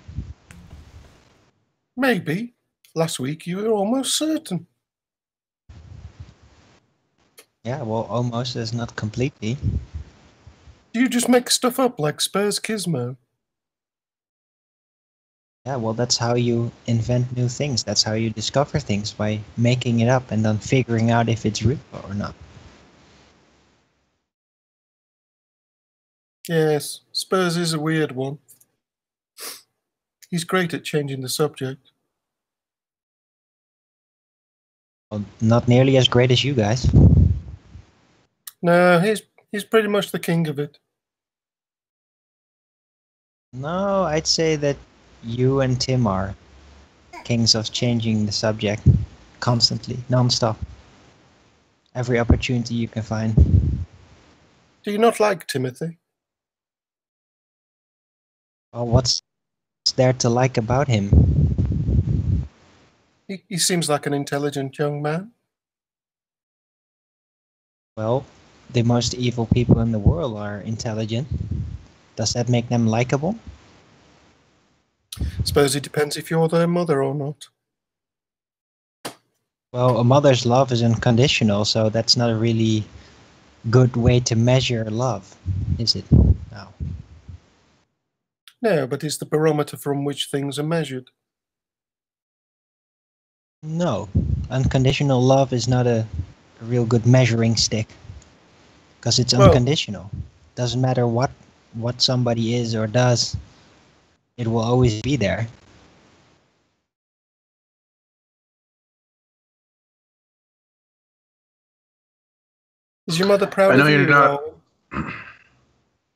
Maybe. Last week you were almost certain. Yeah, well, almost is not completely. Do you just make stuff up like Spurs Gizmo? Yeah, well, that's how you invent new things. That's how you discover things, by making it up and then figuring out if it's real or not. Yes, Spurs is a weird one. He's great at changing the subject. Well, not nearly as great as you guys. No, he's pretty much the king of it. No, I'd say that you and Tim are kings of changing the subject constantly, non-stop. Every opportunity you can find. Do you not like Timothy? Well, what's there to like about him? He seems like an intelligent young man. Well, the most evil people in the world are intelligent. Does that make them likable? Suppose it depends if you're their mother or not. Well, a mother's love is unconditional, so that's not a really good way to measure love, is it? No. No, but it's the barometer from which things are measured. No. Unconditional love is not a real good measuring stick. Because it's unconditional. Doesn't matter what somebody is or does, it will always be there. Is your mother proud I know of you're you? not.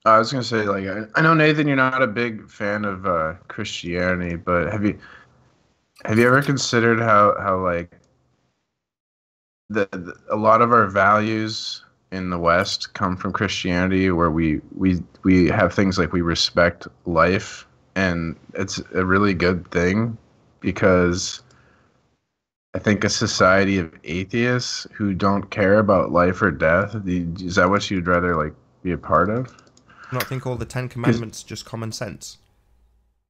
I was gonna say, like, I know, Nathan, you're not a big fan of Christianity, but have you ever considered how like a lot of our values in the West come from Christianity, where we have things like we respect life, and it's a really good thing because I think a society of atheists who don't care about life or death, is that what you'd rather like be a part of? I not think all the 10 Commandments just common sense.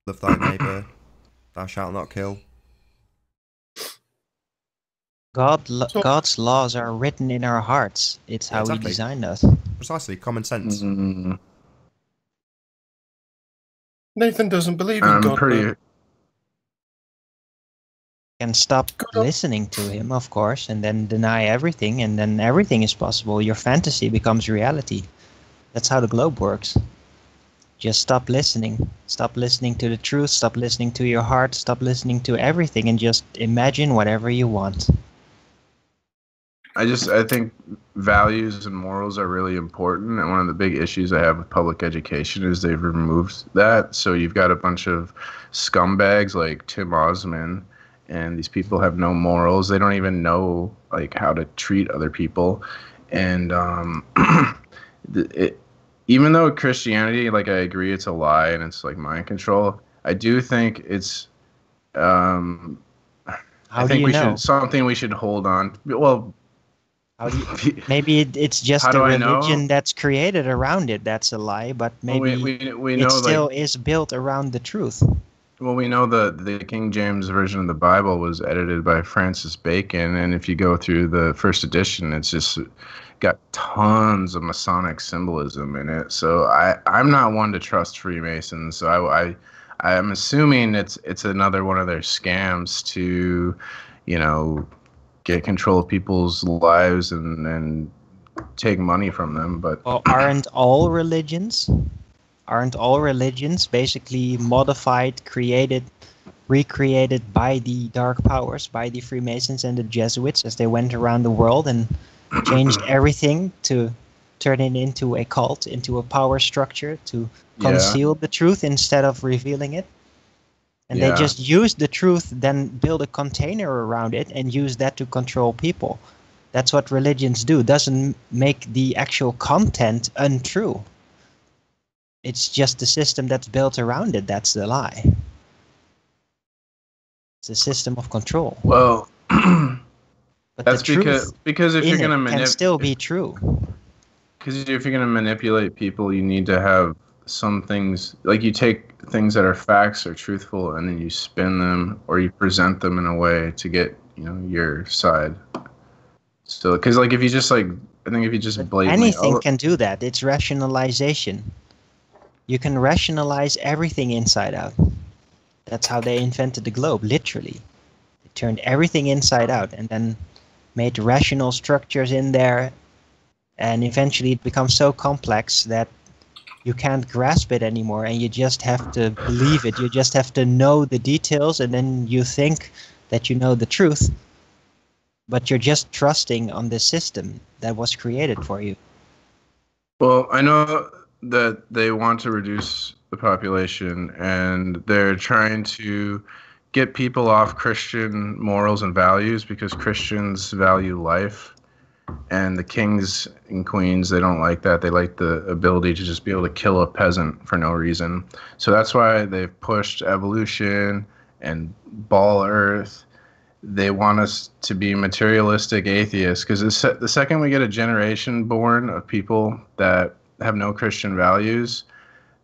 Love thy neighbour, thou shalt not kill. God's laws are written in our hearts. It's how He designed us. Precisely, common sense. Nathan doesn't believe in God. Can stop listening to him, of course, and then deny everything, and then everything is possible. Your fantasy becomes reality. That's how the globe works. Just stop listening. Stop listening to the truth. Stop listening to your heart. Stop listening to everything, and just imagine whatever you want. I think values and morals are really important, and one of the big issues I have with public education is they've removed that. So you've got a bunch of scumbags like Tim Osman, and these people have no morals. They don't even know like how to treat other people, and even though Christianity, like, I agree it's a lie and it's like mind control, I do think it's something we should hold on. Well, maybe it's just a religion that's created around it that's a lie, but maybe we know, it still is built around the truth. Well, we know the King James version of the Bible was edited by Francis Bacon, and if you go through the first edition, it's just got tons of Masonic symbolism in it. So I'm not one to trust Freemasons. So I'm assuming it's another one of their scams to, get control of people's lives and take money from them. But aren't all religions basically modified, recreated by the dark powers, by the Freemasons and the Jesuits as they went around the world and changed everything to turn it into a cult, into a power structure to conceal the truth instead of revealing it? And they just used the truth, then build a container around it and use that to control people. That's what religions do. It doesn't make the actual content untrue. It's just the system that's built around it that's the lie. It's a system of control. Well, but that's because if you're going to manipulate, can still be true. Because if you're going to manipulate people, you need to have some things, like you take things that are facts or truthful, and then you spin them or you present them in a way to get your side. So, because like if you just I think if you just blatantly anything can do that. It's rationalization. You can rationalize everything inside out. That's how they invented the globe, literally. They turned everything inside out and then made rational structures in there, and eventually it becomes so complex that you can't grasp it anymore, and you just have to believe it. You just have to know the details, and then you think that you know the truth, but you're just trusting on the system that was created for you. Well, I know that they want to reduce the population, and they're trying to get people off Christian morals and values because Christians value life, and the kings and queens, they don't like that. They like the ability to just be able to kill a peasant for no reason. So that's why they've pushed evolution and ball earth. they want us to be materialistic atheists, because the second we get a generation born of people that have no Christian values,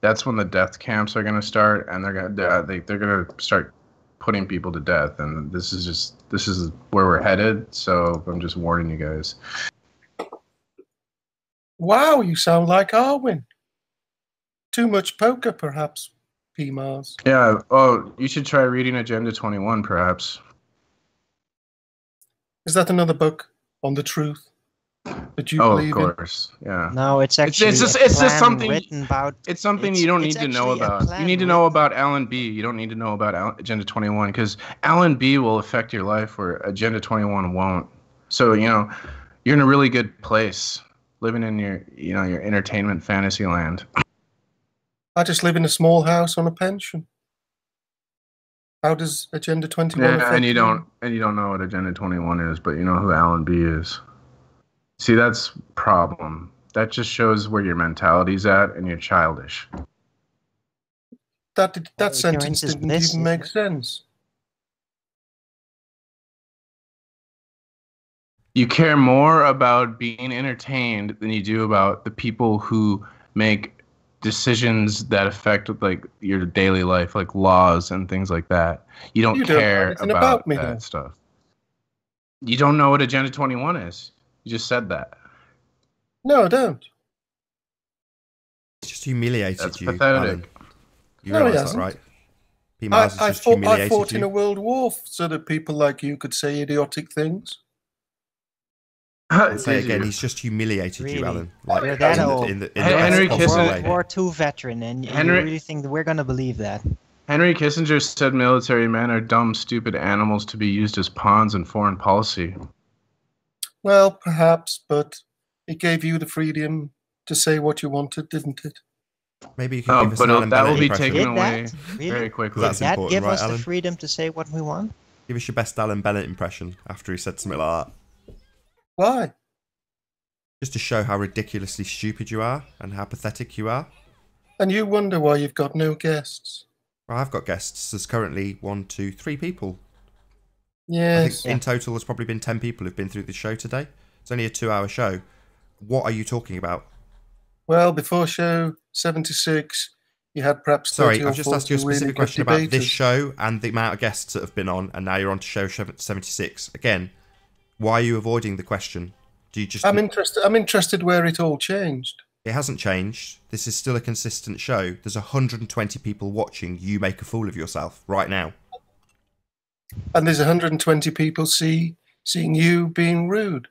that's when the death camps are going to start, and they're going to start putting people to death. And this is where we're headed. So I'm just warning you guys. Wow, you sound like Arwen. Too much poker, perhaps, P. Mars. Yeah. Oh, you should try reading Agenda 21, perhaps. Is that another book on the truth that you believe in? Of course. Yeah. No, it's actually it's just something written about. It's something you don't need to know about. You need to know about Alan B. You don't need to know about Agenda 21, because Alan B. will affect your life where Agenda 21 won't. So you're in a really good place, living in your entertainment fantasy land. I just live in a small house on a pension. How does Agenda 21 affect and you don't know what Agenda 21 is, but you know who Alan B. is. See, that's problem. That just shows where your mentality's at, and you're childish. That sentence didn't even make sense. You care more about being entertained than you do about the people who make decisions that affect like your daily life, like laws and things like that. You don't care about that stuff. You don't know what Agenda 21 is. You just said that. No, I don't. It's just humiliated That's you. Pathetic. Alan. You realise that, right? I fought in a world war so that people like you could say idiotic things. I'll say again, he's just humiliated you, Alan. Like, you're that old. Henry Kissinger, World War II veteran, and you really think that we're going to believe that? Henry Kissinger said military men are dumb, stupid animals to be used as pawns in foreign policy. Well, perhaps, but it gave you the freedom to say what you wanted, didn't it? Maybe you can give us an Alan that Bennett will be impression. taken away very quickly. That's Did that important, give right, us Alan? the freedom to say what we want? Give us your best Alan Bennett impression after he said something like that. Why? Just to show how ridiculously stupid you are and how pathetic you are. And you wonder why you've got no guests. Well, I've got guests. There's currently 1, 2, 3 people. Yes. I think in total there's probably been 10 people who've been through the show today. It's only a 2-hour show. What are you talking about? Well, before show 76, you had perhaps 30 Sorry, or I've just asked you a really specific good question about this debaters. show and the amount of guests that have been on, and now you're on to show 76. Again, why are you avoiding the question? Do you just? I'm interested where it all changed. It hasn't changed. This is still a consistent show. There's 120 people watching you make a fool of yourself right now. And there's 120 people seeing you being rude.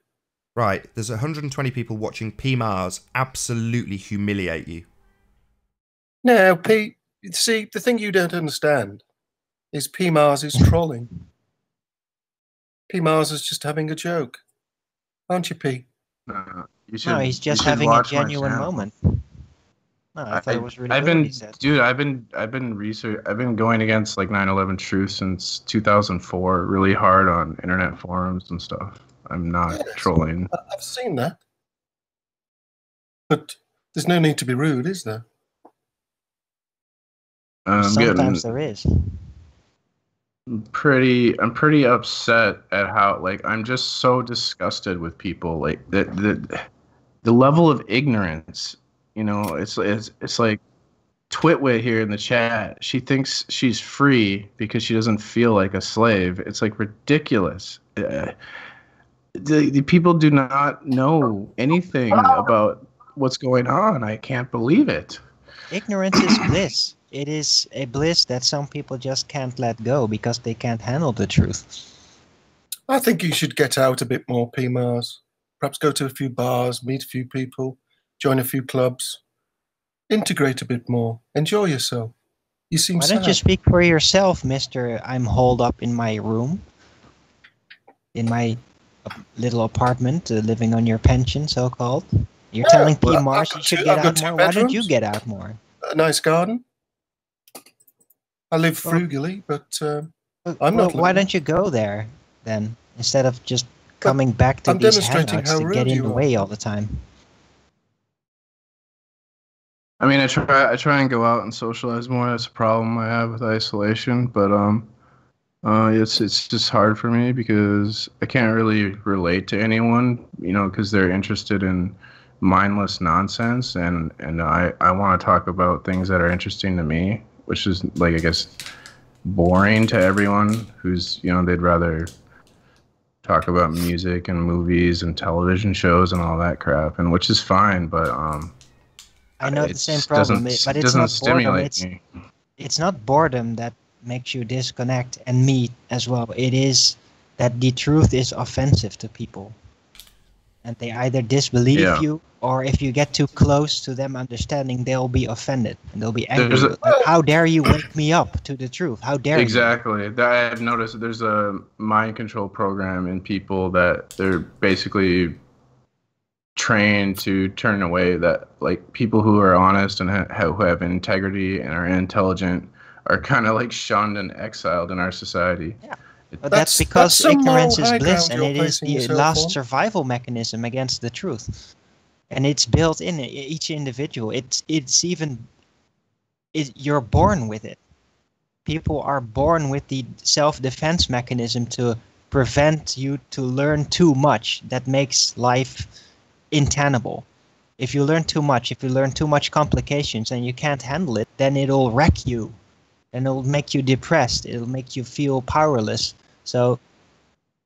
Right, there's 120 people watching P. Mars absolutely humiliate you. No, P. See, the thing you don't understand is P. Mars is trolling. P. Mars is just having a joke. Aren't you, P? No, he's just having a genuine moment. No, I thought it was really good what he said. Dude, I've been going against like 9/11 truth since 2004, really hard on internet forums and stuff. I'm not trolling. I've seen that. But there's no need to be rude, is there? Sometimes there is. I'm pretty upset at how, like, I'm just so disgusted with people, like the level of ignorance. You know, it's like Twitwit here in the chat. She thinks she's free because she doesn't feel like a slave. It's like ridiculous. The people do not know anything about what's going on. I can't believe it. Ignorance is bliss. It is a bliss that some people just can't let go because they can't handle the truth. I think you should get out a bit more, P. Mars. Perhaps go to a few bars, meet a few people, join a few clubs. Integrate a bit more. Enjoy yourself. You seem Why sad. don't you speak for yourself, Mr. I'm holed up in my room, in my little apartment, living on your pension, so-called. You're telling P. Mars you should get out more. Why don't you get out more? A nice garden. I live frugally, but I'm not. Why don't you go there then, instead of just coming back to these hangouts to get in the way all the time? I mean, I try and go out and socialize more. That's a problem I have with isolation. But It's just hard for me because I can't really relate to anyone, because they're interested in mindless nonsense, and I want to talk about things that are interesting to me, which is like, I guess, boring to everyone who's, they'd rather talk about music and movies and television shows and all that crap, and which is fine, but I know the same problem, but it's not boredom. It's not boredom that makes you disconnect, and me as well. It is that the truth is offensive to people, and they either disbelieve you, or if you get too close to them understanding, they'll be offended and they'll be angry. Like, how dare you wake me up to the truth? How dare you? Exactly. I've noticed there's a mind control program in people that they're basically trained to turn away, that like people who are honest and who have integrity and are intelligent are kind of like shunned and exiled in our society. Yeah. But that's because ignorance is bliss, and it is the last survival mechanism against the truth. And it's built in each individual. You're born with it. People are born with the self-defense mechanism to prevent you to learn too much. That makes life untenable. If you learn too much, if you learn too much complications and you can't handle it, then it'll wreck you. And it'll make you depressed. It'll make you feel powerless. So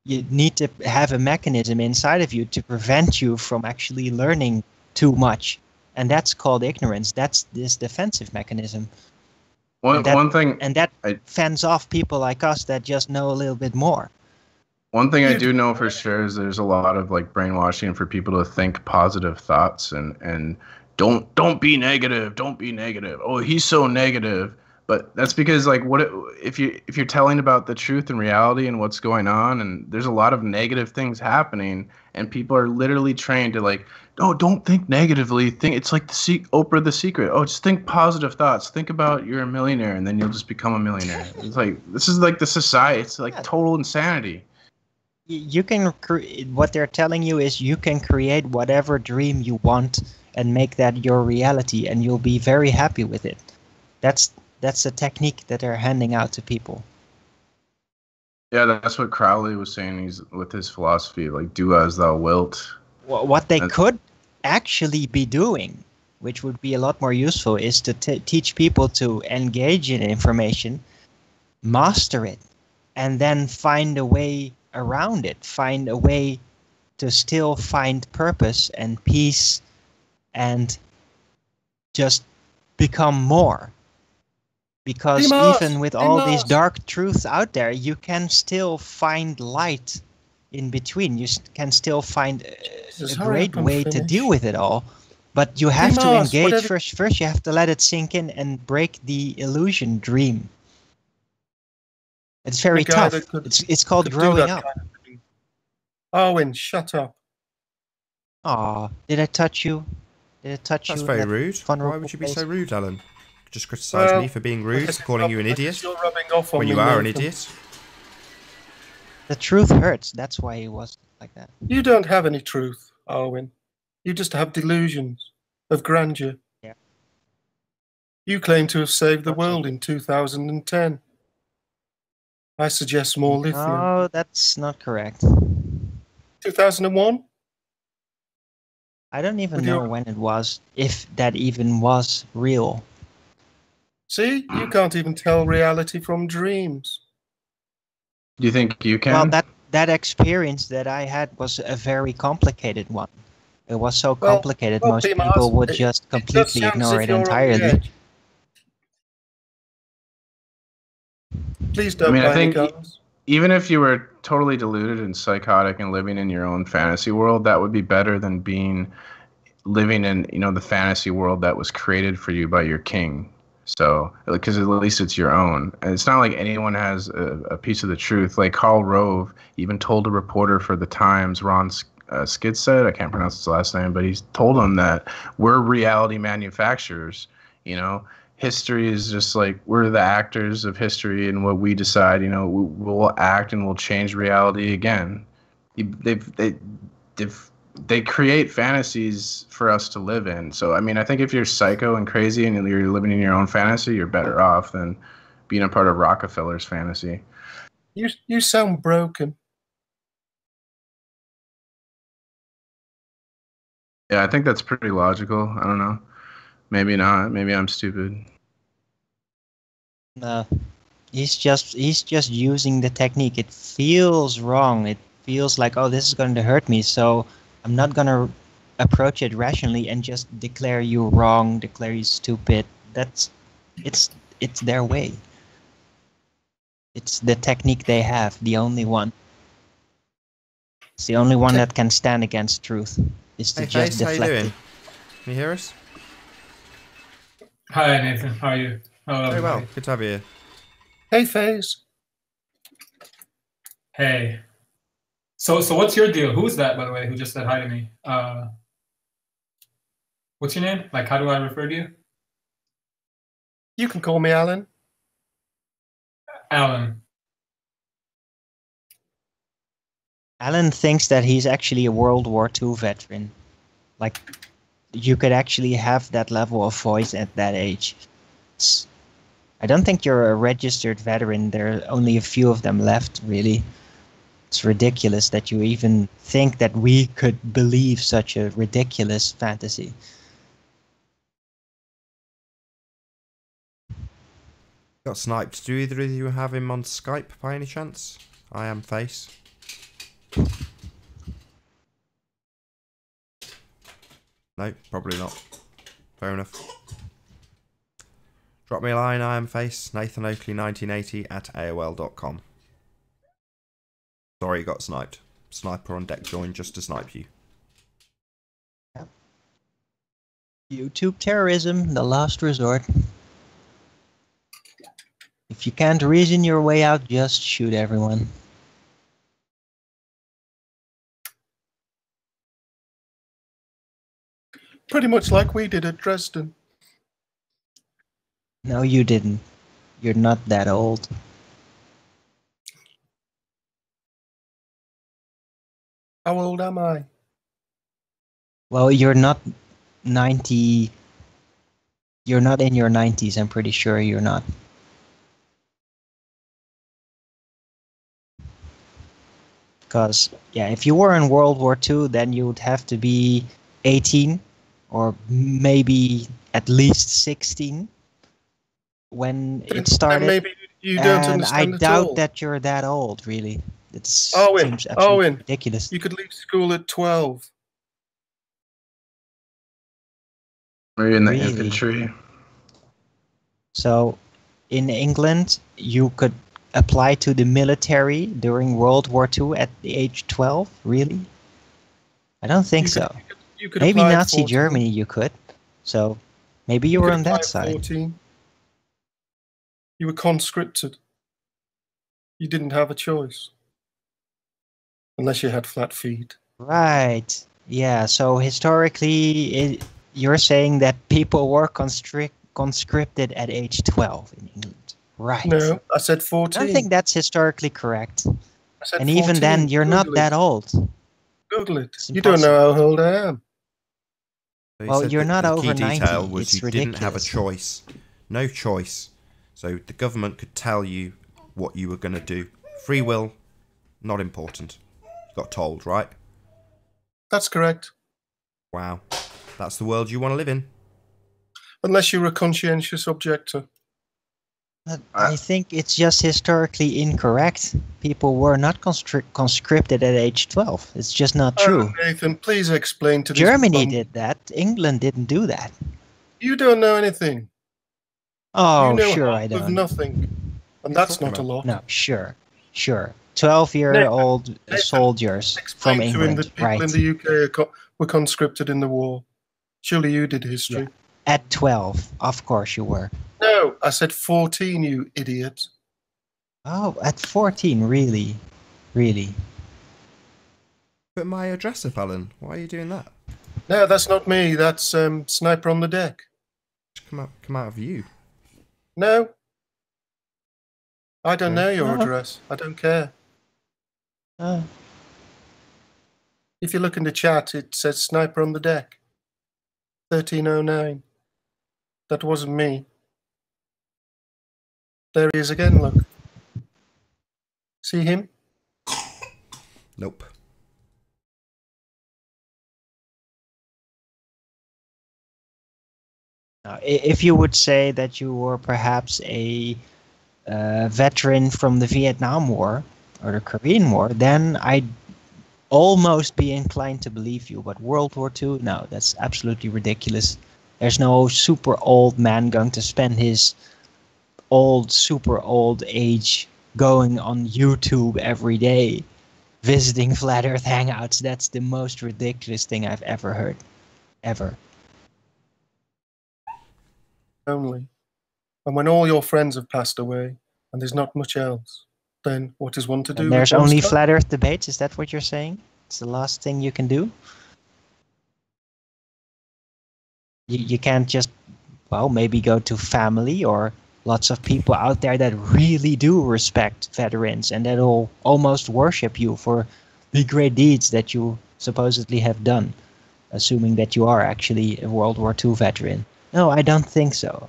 you need to have a mechanism inside of you to prevent you from actually learning too much. And that's called ignorance. That's this defensive mechanism. That fends off people like us that just know a little bit more. One thing I do know for sure is there's a lot of like brainwashing for people to think positive thoughts and don't be negative. Don't be negative. Oh, he's so negative. But that's because, like, if you're telling about the truth and reality and what's going on, and there's a lot of negative things happening, and people are literally trained to like, no, don't think negatively. Think it's like Oprah The Secret. Oh, just think positive thoughts. Think about you're a millionaire, and then you'll just become a millionaire. It's like this is like the society. It's like total insanity. You can what they're telling you is you can create whatever dream you want and make that your reality, and you'll be very happy with it. That's a technique that they're handing out to people. Yeah, that's what Crowley was saying. He's with his philosophy, like do as thou wilt. What they could actually be doing, which would be a lot more useful, is to teach people to engage in information, master it, and then find a way around it. Find a way to still find purpose and peace, and just become more. Because even with all these dark truths out there, you can still find light in between. You can still find a great way to deal with it all. But you have to engage first. First, you have to let it sink in and break the illusion dream. It's very tough. It's called growing up. Owen, shut up. Aw, did I touch you? Did I touch you? That's very rude. Why would you be so rude, Alan? Just criticise me for being rude, for calling you an idiot, when you are an idiot. The truth hurts. That's why he was like that. You don't have any truth, Arwen. You just have delusions of grandeur. Yeah. You claim to have saved the world in 2010. I suggest more lithium. No, that's not correct. 2001? I don't even know when it was, if that even was real. See, you can't even tell reality from dreams. Do you think you can? Well, that experience that I had was a very complicated one. It was so complicated, most people would just completely ignore it entirely. Please don't. I think even if you were totally deluded and psychotic and living in your own fantasy world, that would be better than living in the fantasy world that was created for you by your king. So, because at least it's your own. And it's not like anyone has a piece of the truth. Like Karl Rove even told a reporter for the Times, Ron Skidstead, I can't pronounce his last name, but he told him that we're reality manufacturers. History is just like we're the actors of history, and what we decide, we'll act and we'll change reality again. They create fantasies for us to live in. So, I think if you're psycho and crazy and you're living in your own fantasy, you're better off than being a part of Rockefeller's fantasy. You sound broken. Yeah, I think that's pretty logical. I don't know. Maybe not. Maybe I'm stupid. No, he's just using the technique. It feels wrong. It feels like, oh, this is going to hurt me, so I'm not going to approach it rationally and just declare you wrong, declare you stupid. It's their way. It's the technique they have, the only one. It's the only one that can stand against truth. Is to just Face, how deflect you doing? it. Can you hear us? Hi, Nathan. How are you? Hello, Very well. everybody. Good to have you here. Hey, FaZe. Hey. So what's your deal? Who's that, by the way, who just said hi to me? What's your name? Like, how do I refer to you? You can call me Alan. Alan. Alan thinks that he's actually a World War II veteran. Like, you could actually have that level of voice at that age. I don't think you're a registered veteran. There are only a few of them left, really. It's ridiculous that you even think that we could believe such a ridiculous fantasy. Got sniped. Do either of you have him on Skype by any chance? I am Face. No, probably not. Fair enough. Drop me a line, I am Face, Nathan Oakley 1980 at AOL.com. Sorry you got sniped. Sniper on deck joined just to snipe you. YouTube terrorism, the last resort. If you can't reason your way out, just shoot everyone. Pretty much like we did at Dresden. No, you didn't. You're not that old. How old am I? Well, you're not 90. You're not in your 90s, I'm pretty sure you're not. Because, yeah, if you were in World War II, then you would have to be 18 or maybe at least 16 when it started. Maybe you don't and understand I at doubt all. that you're that old, really. It seems absolutely Owen, ridiculous. you could leave school at 12. Maybe in the Really? infantry. So, in England, you could apply to the military during World War II at the age 12? Really? I don't think so. You could Maybe apply at Nazi 14. Germany you could. So, maybe you were could on apply that at side. 14. You were conscripted. You didn't have a choice. Unless you had flat feet. Right. Yeah, so historically, you're saying that people were conscripted at age 12 in England. Right. No, I said 14. I don't think that's historically correct. I said And even 14. then, you're not Google that it. old. Google it. It's You don't know impossible. how old I am. So he Well, said you're that not the over key 90. detail was It's you didn't have a ridiculous. choice. No choice. So the government could tell you what you were going to do. Free will, not important. You got told, right? That's correct. Wow. That's the world you want to live in. Unless you're a conscientious objector. I think it's just historically incorrect. People were not conscripted at age 12. It's just not true. Nathan, please explain to this Germany bum- did that. England didn't do that. You don't know anything. Oh, you know sure half I of don't. nothing. And that's not a lot. No, sure. 12-year-old soldiers from Explain to him England, that people right? in the UK were conscripted in the war. Surely you did history. Yeah. At 12, of course you were. No, I said 14, you idiot. Oh, at 14, really? Really? Put my address up, Alan. Why are you doing that? No, that's not me. That's Sniper on the Deck. Come out of you. No. I don't Okay. know your Oh. address. I don't care. Oh. If you look in the chat, it says Sniper on the Deck. 1309. That wasn't me. There he is again, look. See him? Nope. If you would say that you were perhaps a veteran from the Vietnam War or the Korean War, then I'd almost be inclined to believe you. But World War II, no, that's absolutely ridiculous. There's no super old man going to spend his super old age going on YouTube every day, visiting Flat Earth Hangouts. That's the most ridiculous thing I've ever heard. Ever. Only. And when all your friends have passed away, and there's not much else, then what is one to do? And there's only Flat Earth debates, is that what you're saying? It's the last thing you can do? You can't just, well, maybe go to family or lots of people out there that really do respect veterans and that'll almost worship you for the great deeds that you supposedly have done, assuming that you are actually a World War II veteran. No, I don't think so.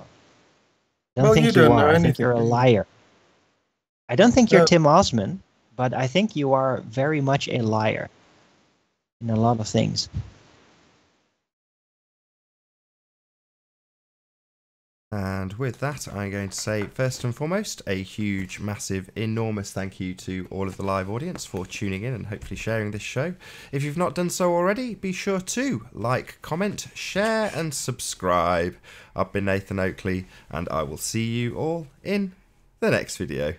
I don't think you are. I think you're a liar. I don't think you're Tim Osman, but I think you are very much a liar in a lot of things. And with that, I'm going to say, first and foremost, a huge, massive, enormous thank you to all of the live audience for tuning in and hopefully sharing this show. If you've not done so already, be sure to like, comment, share, and subscribe. I've been Nathan Oakley, and I will see you all in the next video.